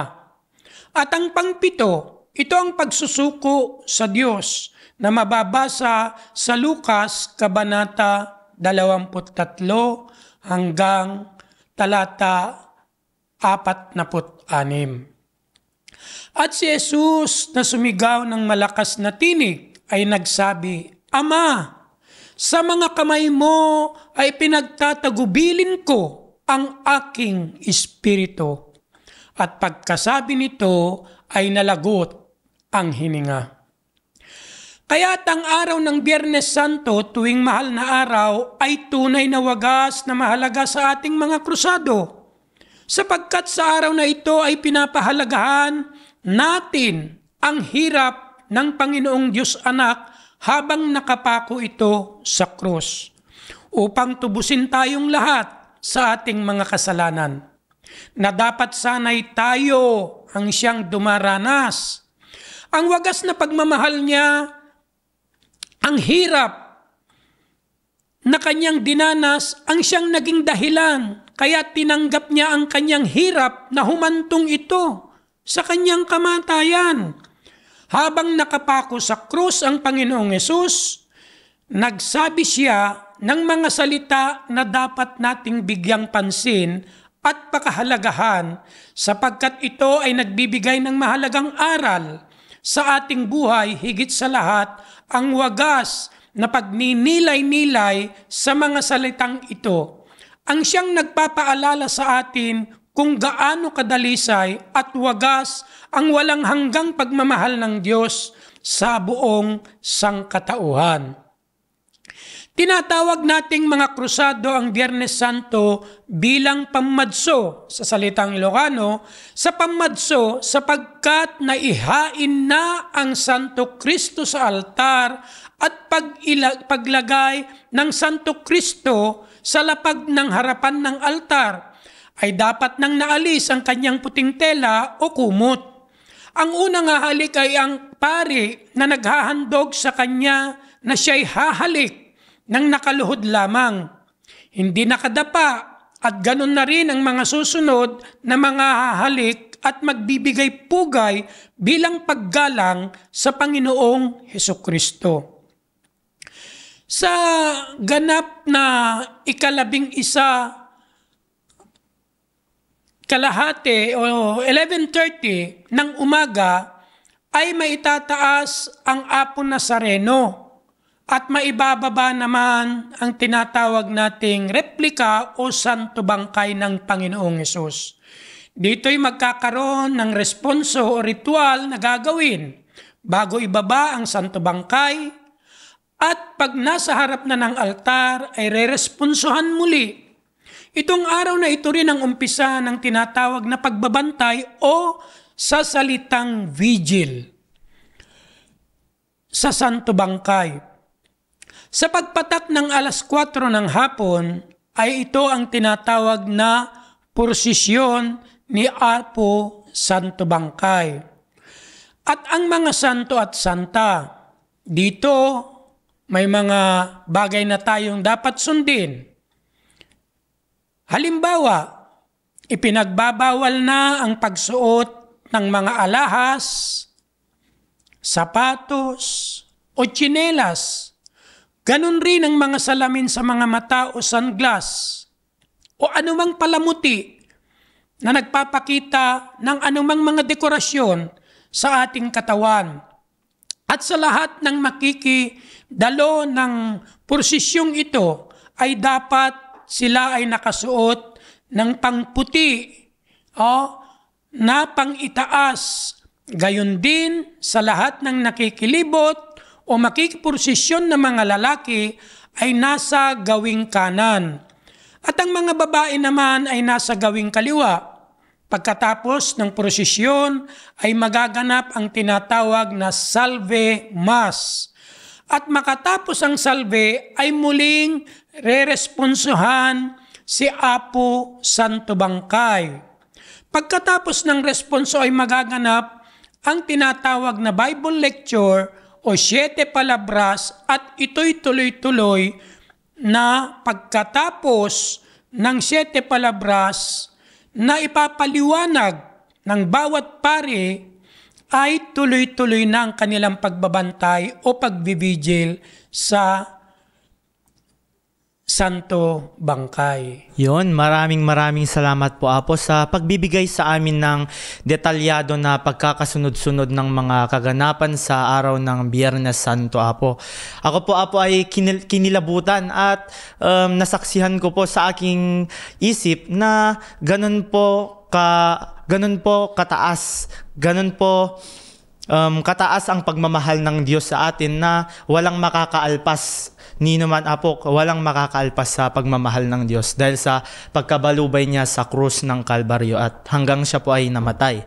At ang pangpito, ito ang pagsusuko sa Diyos na mababasa sa Lucas, Kabanata 23 hanggang talata 46. At si Jesus na sumigaw ng malakas na tinig ay nagsabi, Ama, sa mga kamay mo ay pinagtatagubilin ko ang aking espiritu. At pagkasabi nito ay nalagot ang hininga. Kaya't ang araw ng Biyernes Santo tuwing mahal na araw ay tunay na wagas na mahalaga sa ating mga krusado. Sapagkat sa araw na ito ay pinapahalagahan natin ang hirap ng Panginoong Diyos Anak habang nakapako ito sa krus, upang tubusin tayong lahat sa ating mga kasalanan, na dapat sana'y tayo ang siyang dumaranas. Ang wagas na pagmamahal niya, ang hirap na kanyang dinanas, ang siyang naging dahilan, kaya tinanggap niya ang kanyang hirap na humantong ito sa kanyang kamatayan. Habang nakapako sa krus ang Panginoong Hesus, nagsabi siya ng mga salita na dapat nating bigyang pansin at pakahalagahan, sapagkat ito ay nagbibigay ng mahalagang aral sa ating buhay, higit sa lahat ang wagas na pagninilay-nilay sa mga salitang ito. Ang siyang nagpapaalala sa atin kung gaano kadalisay at wagas ang walang hanggang pagmamahal ng Diyos sa buong sangkatauhan. Tinatawag nating mga krusado ang Biyernes Santo bilang pamadso sa salitang Ilocano, sa pamadso sapagkat naihain na ang Santo Cristo sa altar at paglagay ng Santo Cristo sa lapag ng harapan ng altar ay dapat nang naalis ang kanyang puting tela o kumot. Ang unang hahalik ay ang pari na naghahandog sa kanya na siya'y hahalik nang nakaluhod lamang, hindi nakadapa, at ganun na rin ang mga susunod na mga hahalik at magbibigay pugay bilang paggalang sa Panginoong Hesukristo. Sa ganap na 11 kalahati o 11:30 ng umaga ay maitataas ang Apo Nazareno at maibababa naman ang tinatawag nating replika o santo bangkay ng Panginoong Hesus. Dito'y magkakaroon ng responso o ritual na gagawin bago ibaba ang santo bangkay, at pag nasa harap na ng altar ay re-responsohan muli. Itong araw na ito rin ang umpisa ng tinatawag na pagbabantay o sasalitang vigil sa santo bangkay. Sa pagpatak ng 4:00 ng hapon ay ito ang tinatawag na prosesyon ni Apo Santo Bangkay. At ang mga santo at santa, dito may mga bagay na tayong dapat sundin. Halimbawa, ipinagbabawal na ang pagsuot ng mga alahas, sapatos o tsinelas. Ganon rin ang mga salamin sa mga mata o sunglass o anumang palamuti na nagpapakita ng anumang mga dekorasyon sa ating katawan. At sa lahat ng makikidalo ng prosesyong ito ay dapat sila ay nakasuot ng pangputi na pangitaas. Gayon din sa lahat ng nakikilibot o makikiprosesyon ng mga lalaki ay nasa gawing kanan. At ang mga babae naman ay nasa gawing kaliwa. Pagkatapos ng prosesyon ay magaganap ang tinatawag na Salve Mass. At makatapos ang salve ay muling re-responsohan si Apo Santo Bangkay. Pagkatapos ng responso ay magaganap ang tinatawag na Bible lecture o 7 palabras, at ito'y tuloy-tuloy na pagkatapos ng 7 palabras na ipapaliwanag ng bawat pari ay tuloy-tuloy na ang kanilang pagbabantay o pagbibigil sa Santo Bangkay. Yon, maraming salamat po Apo sa pagbibigay sa amin ng detalyado na pagkakasunod-sunod ng mga kaganapan sa araw ng Biyernes Santo, Apo. Ako po Apo ay kinilabutan at nasaksihan ko po sa aking isip na ganun po kataas, ganun po kataas ang pagmamahal ng Diyos sa atin na walang makakaalpas ni naman apo, walang makakaalpas sa pagmamahal ng Diyos dahil sa pagkabalubay niya sa krus ng Kalbaryo at hanggang siya po ay namatay.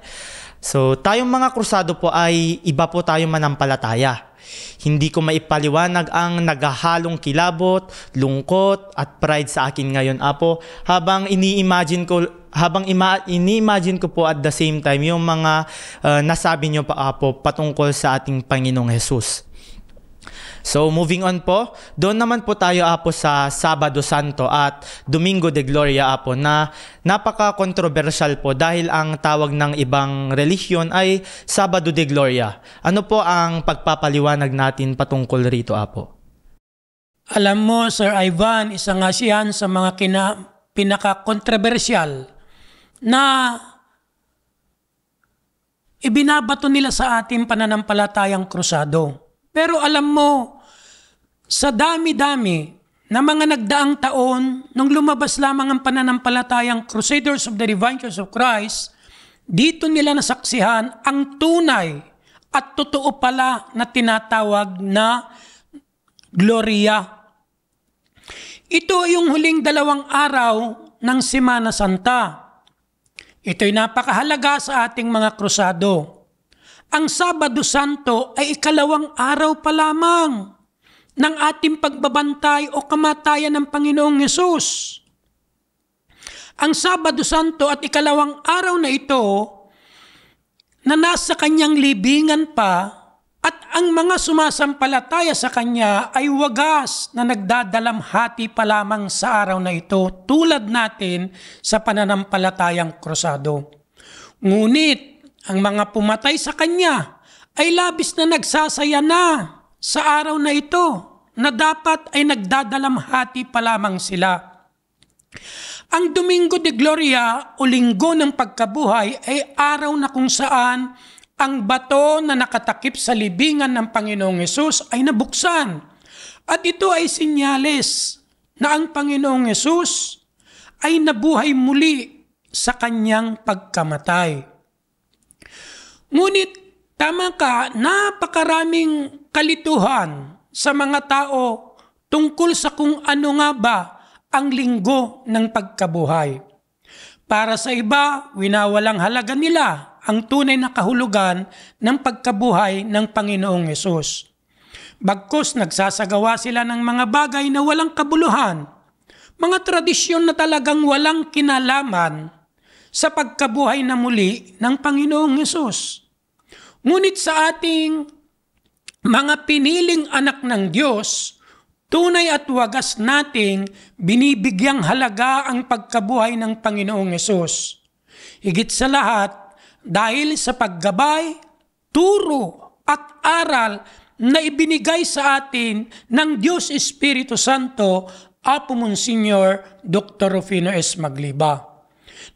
So tayong mga krusado po ay iba po tayong manampalataya. Hindi ko maipaliwanag ang naghahalong kilabot, lungkot at pride sa akin ngayon, Apo, habang ini-imagine ko po at the same time yung mga nasabi niyo pa, Apo, patungkol sa ating Panginoong Jesus. So moving on po, doon naman po tayo, Apo, sa Sabado Santo at Domingo de Gloria, Apo, na napaka-controversial po dahil ang tawag ng ibang relihiyon ay Sabado de Gloria. Ano po ang pagpapaliwanag natin patungkol rito, Apo? Alam mo, Sir Ivan, isa nga siyan sa mga pinaka-controversial na ibinabato nila sa ating pananampalatayang krusado. Pero alam mo, sa dami-dami na mga nagdaang taon, nung lumabas lamang ang pananampalatayang Crusaders of the Divine Church of Christ, dito nila nasaksihan ang tunay at totoo pala na tinatawag na Gloria. Ito yung huling 2 araw ng Semana Santa. Ito'y napakahalaga sa ating mga krusado. Ang Sabado Santo ay 2 araw pa lamang ng ating pagbabantay o kamatayan ng Panginoong Hesus. Ang Sabado Santo at 2 araw na ito na nasa kanyang libingan pa at ang mga sumasampalataya sa kanya ay wagas na nagdadalamhati pa lamang sa araw na ito tulad natin sa pananampalatayang krusado. Ngunit ang mga pumatay sa kanya ay labis na nagsasaya na sa araw na ito na dapat ay nagdadalamhati pa lamang sila. Ang Domingo de Gloria o Linggo ng Pagkabuhay ay araw na kung saan ang bato na nakatakip sa libingan ng Panginoong Hesus ay nabuksan. At ito ay sinyales na ang Panginoong Hesus ay nabuhay muli sa kanyang pagkamatay. Ngunit tama ka, napakaraming kalituhan sa mga tao tungkol sa kung ano nga ba ang linggo ng pagkabuhay. Para sa iba, winawalang halaga nila ang tunay na kahulugan ng pagkabuhay ng Panginoong Hesus. Bagkus nagsasagawa sila ng mga bagay na walang kabuluhan, mga tradisyon na talagang walang kinalaman sa pagkabuhay na muli ng Panginoong Hesus. Ngunit sa ating mga piniling anak ng Diyos, tunay at wagas nating binibigyang halaga ang pagkabuhay ng Panginoong Hesus. Higit sa lahat, dahil sa paggabay, turo at aral na ibinigay sa atin ng Diyos Espiritu Santo, Apo Monsignor Dr. Rufino S. Magliba,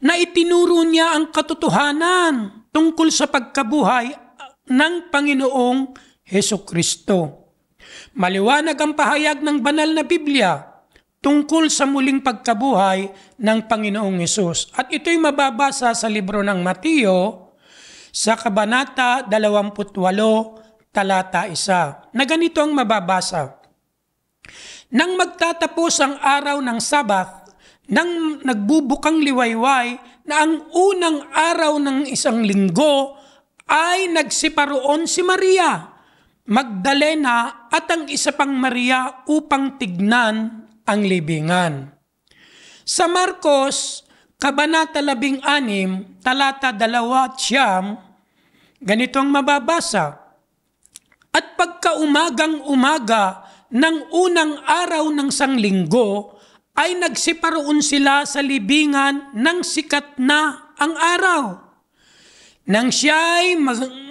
na itinuro niya ang katotohanan tungkol sa pagkabuhay ng Panginoong Hesukristo. Maliwanag ang pahayag ng banal na Biblia tungkol sa muling pagkabuhay ng Panginoong Hesus. At ito'y mababasa sa libro ng Mateo sa Kabanata 28, talata 1, na ganito ang mababasa. Nang magtatapos ang araw ng Sabat, nang nagbubukang liwayway na ang unang araw ng isang linggo, ay nagsiparoon si Maria Magdalena at ang isa pang Maria upang tignan ang libingan. Sa Marcos, Kabanata 16, talata 2, ganito ang mababasa. At pagkaumagang-umaga ng unang araw ng sanglinggo, ay nagsiparoon sila sa libingan ng sikat na ang araw. Nang siya'y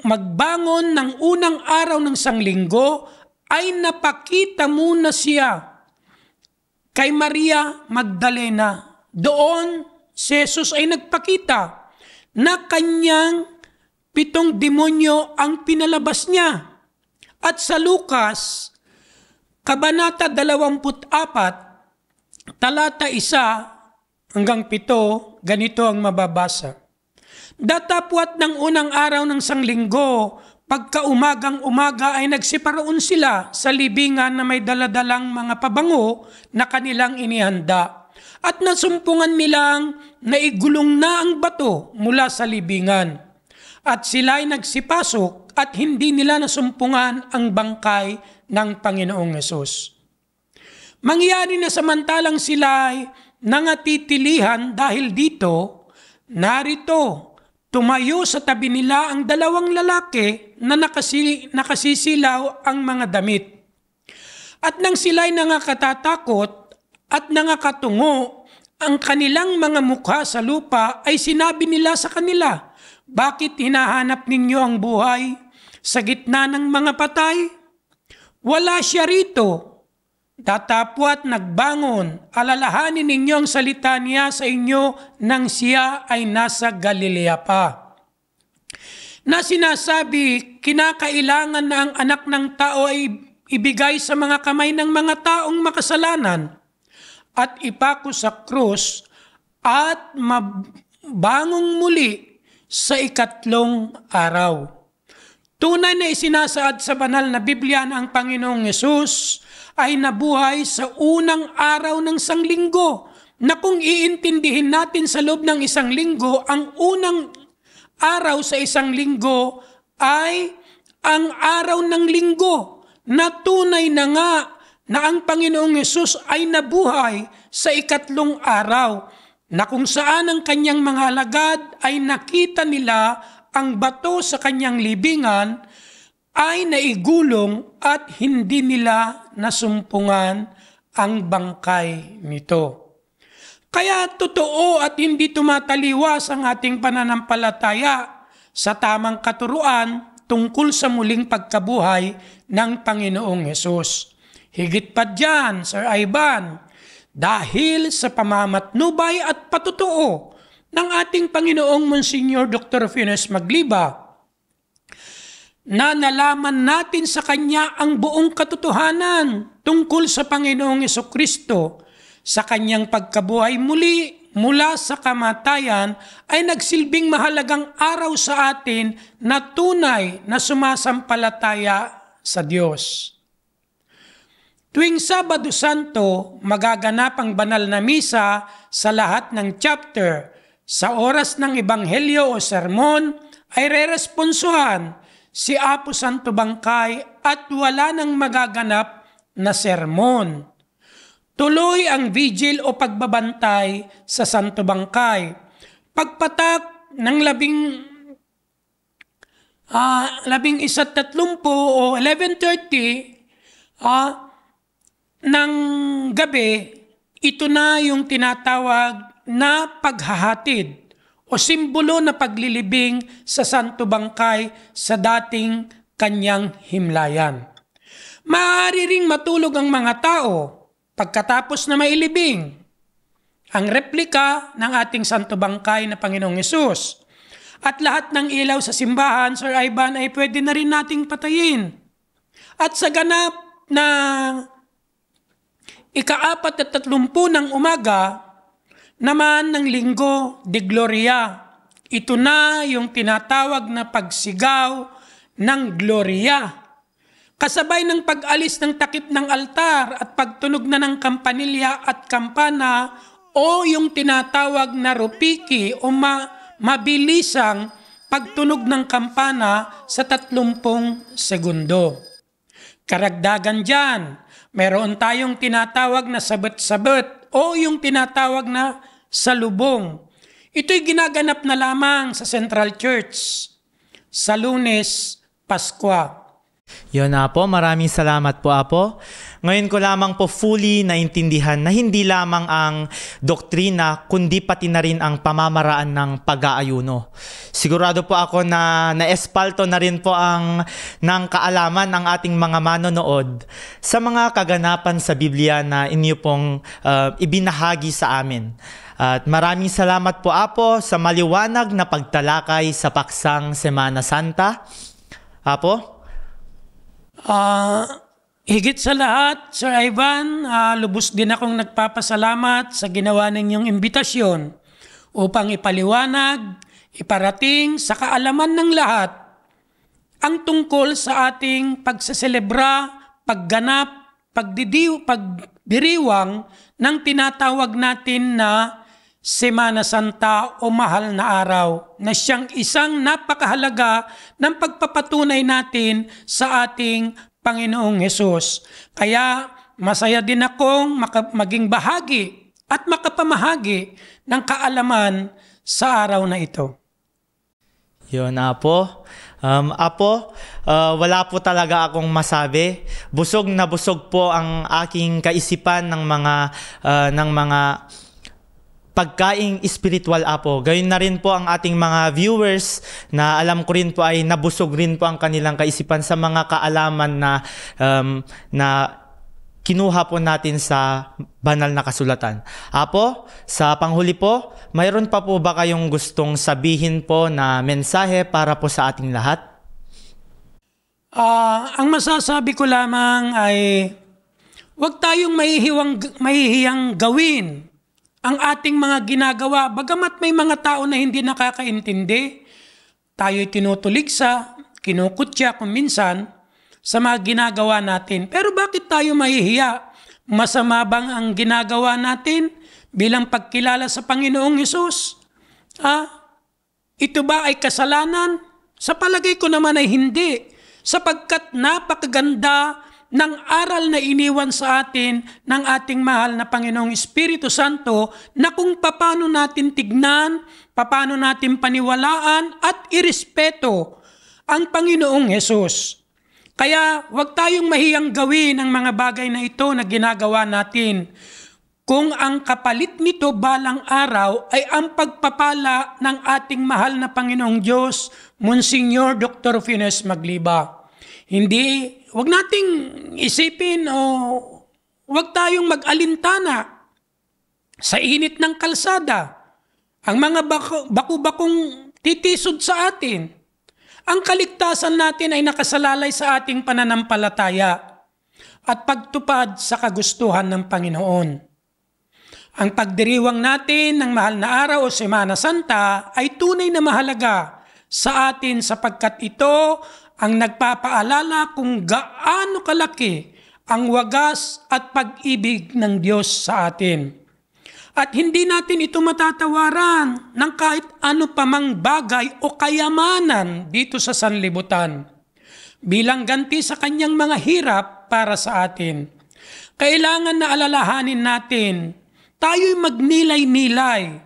magbangon ng unang araw ng sanglinggo, ay napakita muna siya kay Maria Magdalena. Doon, si Jesus ay nagpakita na kanyang 7 demonyo ang pinalabas niya. At sa Lucas, Kabanata 24, talata 1 hanggang 7, ganito ang mababasa. Datapwat ng unang araw ng sanglinggo, Pagka-umagang-umaga ay nagsiparoon sila sa libingan na may daladalang mga pabango na kanilang inihanda. At nasumpungan nilang naigulong na ang bato mula sa libingan. At sila ay nagsipasok at hindi nila nasumpungan ang bangkay ng Panginoong Hesus. Mangyari na samantalang sila ay nangatitilihan dahil dito, narito, tumayo sa tabi nila ang dalawang lalaki na nakasisilaw ang mga damit. At nang sila'y nangakatatakot at nangakatungo ang kanilang mga mukha sa lupa, ay sinabi nila sa kanila, "Bakit hinahanap ninyo ang buhay sa gitna ng mga patay? Wala siya rito. Tatapwat nagbangon, alalahanin ninyo ang salita niya sa inyo nang siya ay nasa Galilea pa." Na sinasabi, kinakailangan na ang anak ng tao ay ibigay sa mga kamay ng mga taong makasalanan at ipako sa krus at mabangong muli sa ikatlong araw. Tunay na isinasaad sa banal na Biblia na ang Panginoong Hesus ay nabuhay sa unang araw ng sanglinggo, na kung iintindihin natin sa loob ng isang linggo, ang unang araw sa isang linggo ay ang araw ng linggo, na tunay na nga na ang Panginoong Hesus ay nabuhay sa ikatlong araw, na kung saan ang kanyang mga alagad ay nakita nila ang bato sa kanyang libingan ay naigulong at hindi nila nasumpungan ang bangkay nito. Kaya totoo at hindi tumataliwas ang ating pananampalataya sa tamang katuruan tungkol sa muling pagkabuhay ng Panginoong Hesus. Higit pa dyan, Sir Ivan, dahil sa pamamatnubay at patotoo ng ating Panginoong Monsignor Dr. Finis Magliba, na nalaman natin sa Kanya ang buong katotohanan tungkol sa Panginoong Jesucristo, sa Kanyang pagkabuhay muli mula sa kamatayan, ay nagsilbing mahalagang araw sa atin na tunay na sumasampalataya sa Diyos. Tuwing Sabado Santo, magaganap ang banal na misa sa lahat ng chapter. Sa oras ng ebanghelyo o sermon ay reresponsuhan si Apo Santo Bangkay at wala nang magaganap na sermon. Tuloy ang vigil o pagbabantay sa Santo Bangkay. Pagpatak ng 11:30 o 11:30 ng gabi, ito na yung tinatawag na paghahatid o simbolo na paglilibing sa Santo Bangkay sa dating kanyang himlayan. Maaari ring matulog ang mga tao pagkatapos na mailibing ang replika ng ating Santo Bangkay na Panginoong Hesus. At lahat ng ilaw sa simbahan, Sir Ivan, ay pwede na rin nating patayin. At sa ganap na 4:30 ng umaga, naman ng Linggo de Gloria, ito na yung tinatawag na pagsigaw ng Gloria. Kasabay ng pag-alis ng takip ng altar at pagtunog na ng kampanilya at kampana o yung tinatawag na rupiki o mabilisang pagtunog ng kampana sa 30 segundo. Karagdagan dyan, meron tayong tinatawag na sabet-sabet o yung tinatawag na salubong. Ito'y ginaganap na lamang sa Central Church sa Lunes, Paskwa. Yun na po, maraming salamat po, Apo. Ngayon ko lamang po fully naintindihan na hindi lamang ang doktrina, kundi pati na rin ang pamamaraan ng pag-aayuno. Sigurado po ako na naespalto na rin po ng kaalaman ng ating mga manonood sa mga kaganapan sa Biblia na inyo pong ibinahagi sa amin. At maraming salamat po, Apo, sa maliwanag na pagtalakay sa paksang Semana Santa. Apo? Higit sa lahat, Sir Ivan, lubos din akong nagpapasalamat sa ginawa ninyong imbitasyon upang ipaliwanag, iparating sa kaalaman ng lahat ang tungkol sa ating pagseselebra, pagganap, pagdiriwang ng tinatawag natin na Semana Santa o Mahal na Araw, na siyang isang napakahalaga ng pagpapatunay natin sa ating Panginoong Hesus. Kaya masaya din akong maging bahagi at makapamahagi ng kaalaman sa araw na ito. Yun, Apo. Wala po talaga akong masabi. Busog na busog po ang aking kaisipan ng mga pagkaing espiritual, Apo. Gayon na rin po ang ating mga viewers na alam ko rin po ay nabusog rin po ang kanilang kaisipan sa mga kaalaman na kinuha po natin sa banal na kasulatan. Apo, sa panghuli po, mayroon pa po ba kayong gustong sabihin po na mensahe para po sa ating lahat? Ang masasabi ko lamang ay huwag tayong mahihiyang gawin ang ating mga ginagawa. Bagamat may mga tao na hindi nakakaintindi, tayo'y tinutuligsa, kinukutya kung minsan sa mga ginagawa natin. Pero bakit tayo mahihiya? Masama bang ang ginagawa natin bilang pagkilala sa Panginoong Hesus? Ito ba ay kasalanan? Sa palagay ko naman ay hindi, sapagkat napakaganda ng aral na iniwan sa atin ng ating mahal na Panginoong Espiritu Santo na kung paano natin tignan, paano natin paniwalaan at irespeto ang Panginoong Hesus. Kaya huwag tayong mahiyang gawin ang mga bagay na ito na ginagawa natin kung ang kapalit nito balang araw ay ang pagpapala ng ating mahal na Panginoong Diyos, Monsignor Dr. Rufino Magliba. Huwag nating isipin o huwag tayong mag-alintana sa init ng kalsada. Ang mga baku-bakong titisod sa atin. Ang kaligtasan natin ay nakasalalay sa ating pananampalataya at pagtupad sa kagustuhan ng Panginoon. Ang pagdiriwang natin ng mahal na araw o Semana Santa ay tunay na mahalaga sa atin sapagkat ito ang nagpapaalala kung gaano kalaki ang wagas at pag-ibig ng Diyos sa atin. At hindi natin ito matatawaran ng kahit ano pamang bagay o kayamanan dito sa sanlibutan bilang ganti sa kanyang mga hirap para sa atin. Kailangan na alalahanin natin, tayo'y magnilay-nilay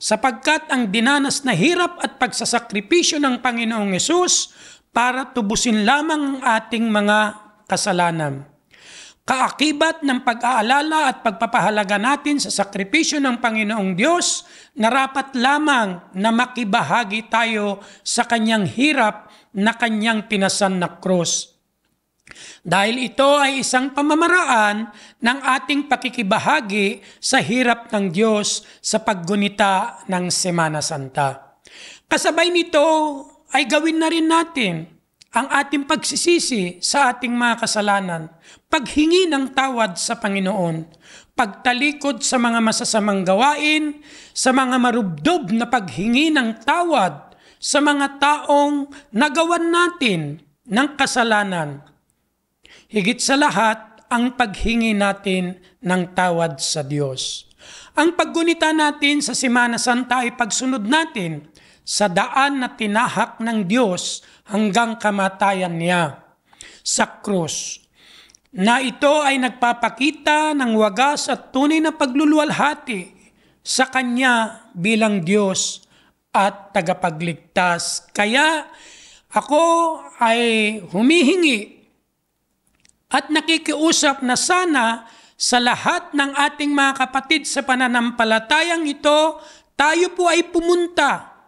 sapagkat ang dinanas na hirap at pagsasakripisyo ng Panginoong Hesus para tubusin lamang ang ating mga kasalanan. Kaakibat ng pag-aalala at pagpapahalaga natin sa sakripisyo ng Panginoong Diyos, narapat lamang na makibahagi tayo sa kanyang hirap na kanyang pinasan na krus. Dahil ito ay isang pamamaraan ng ating pakikibahagi sa hirap ng Diyos sa paggunita ng Semana Santa. Kasabay nito ay gawin na rin natin ang ating pagsisisi sa ating mga kasalanan, paghingi ng tawad sa Panginoon, pagtalikod sa mga masasamang gawain, sa mga marubdob na paghingi ng tawad sa mga taong nagawan natin ng kasalanan. Higit sa lahat, ang paghingi natin ng tawad sa Diyos. Ang paggunita natin sa Semana Santa ay pagsunod natin sa daan na tinahak ng Diyos hanggang kamatayan niya sa krus. Na ito ay nagpapakita ng wagas at tunay na pagluluwalhati sa Kanya bilang Diyos at tagapagligtas. Kaya ako ay humihingi at nakikiusap na sana sa lahat ng ating mga kapatid sa pananampalatayang ito, tayo po ay pumunta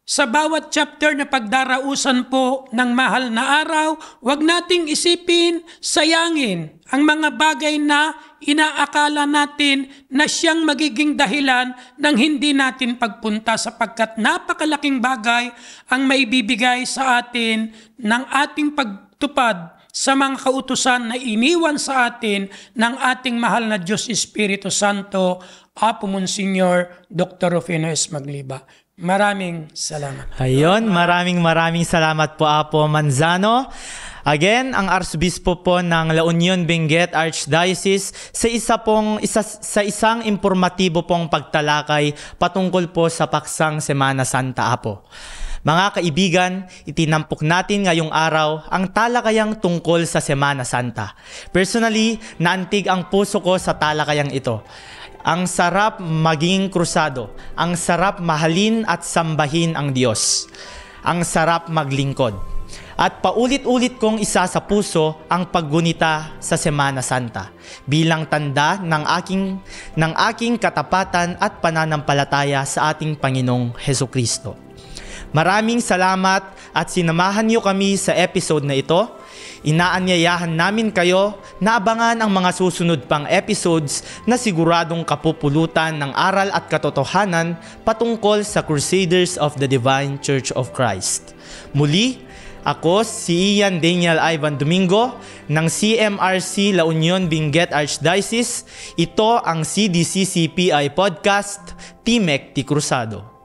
sa bawat chapter na pagdarausan po ng mahal na araw. Huwag nating isipin, sayangin ang mga bagay na inaakala natin na siyang magiging dahilan ng hindi natin pagpunta sapagkat napakalaking bagay ang maibibigay sa atin ng ating pagtupad sa mga kautusan na iniwan sa atin ng ating mahal na Diyos Espiritu Santo, Apo Monsignor Dr. Rufino Magliba. Maraming salamat. Ayun, maraming salamat po Apo Manzano. Again, ang Arsobispo po ng La Union Benguet Archdiocese sa isang impormatibo pong pagtalakay patungkol po sa paksang Semana Santa, Apo. Mga kaibigan, itinampok natin ngayong araw ang talakayang tungkol sa Semana Santa. Personally, naantig ang puso ko sa talakayang ito. Ang sarap maging krusado, ang sarap mahalin at sambahin ang Diyos, ang sarap maglingkod. At paulit-ulit kong isa sa puso ang paggunita sa Semana Santa bilang tanda ng aking katapatan at pananampalataya sa ating Panginoong Hesukristo. Maraming salamat at sinamahan niyo kami sa episode na ito. Inaanyayahan namin kayo na abangan ang mga susunod pang episodes na siguradong kapupulutan ng aral at katotohanan patungkol sa Crusaders of the Divine Church of Christ. Muli, ako si Ian Daniel Ivan Domingo ng CMRC La Union Benguet Archdiocese. Ito ang CDCCPI Podcast, Timek Ti Cruzado.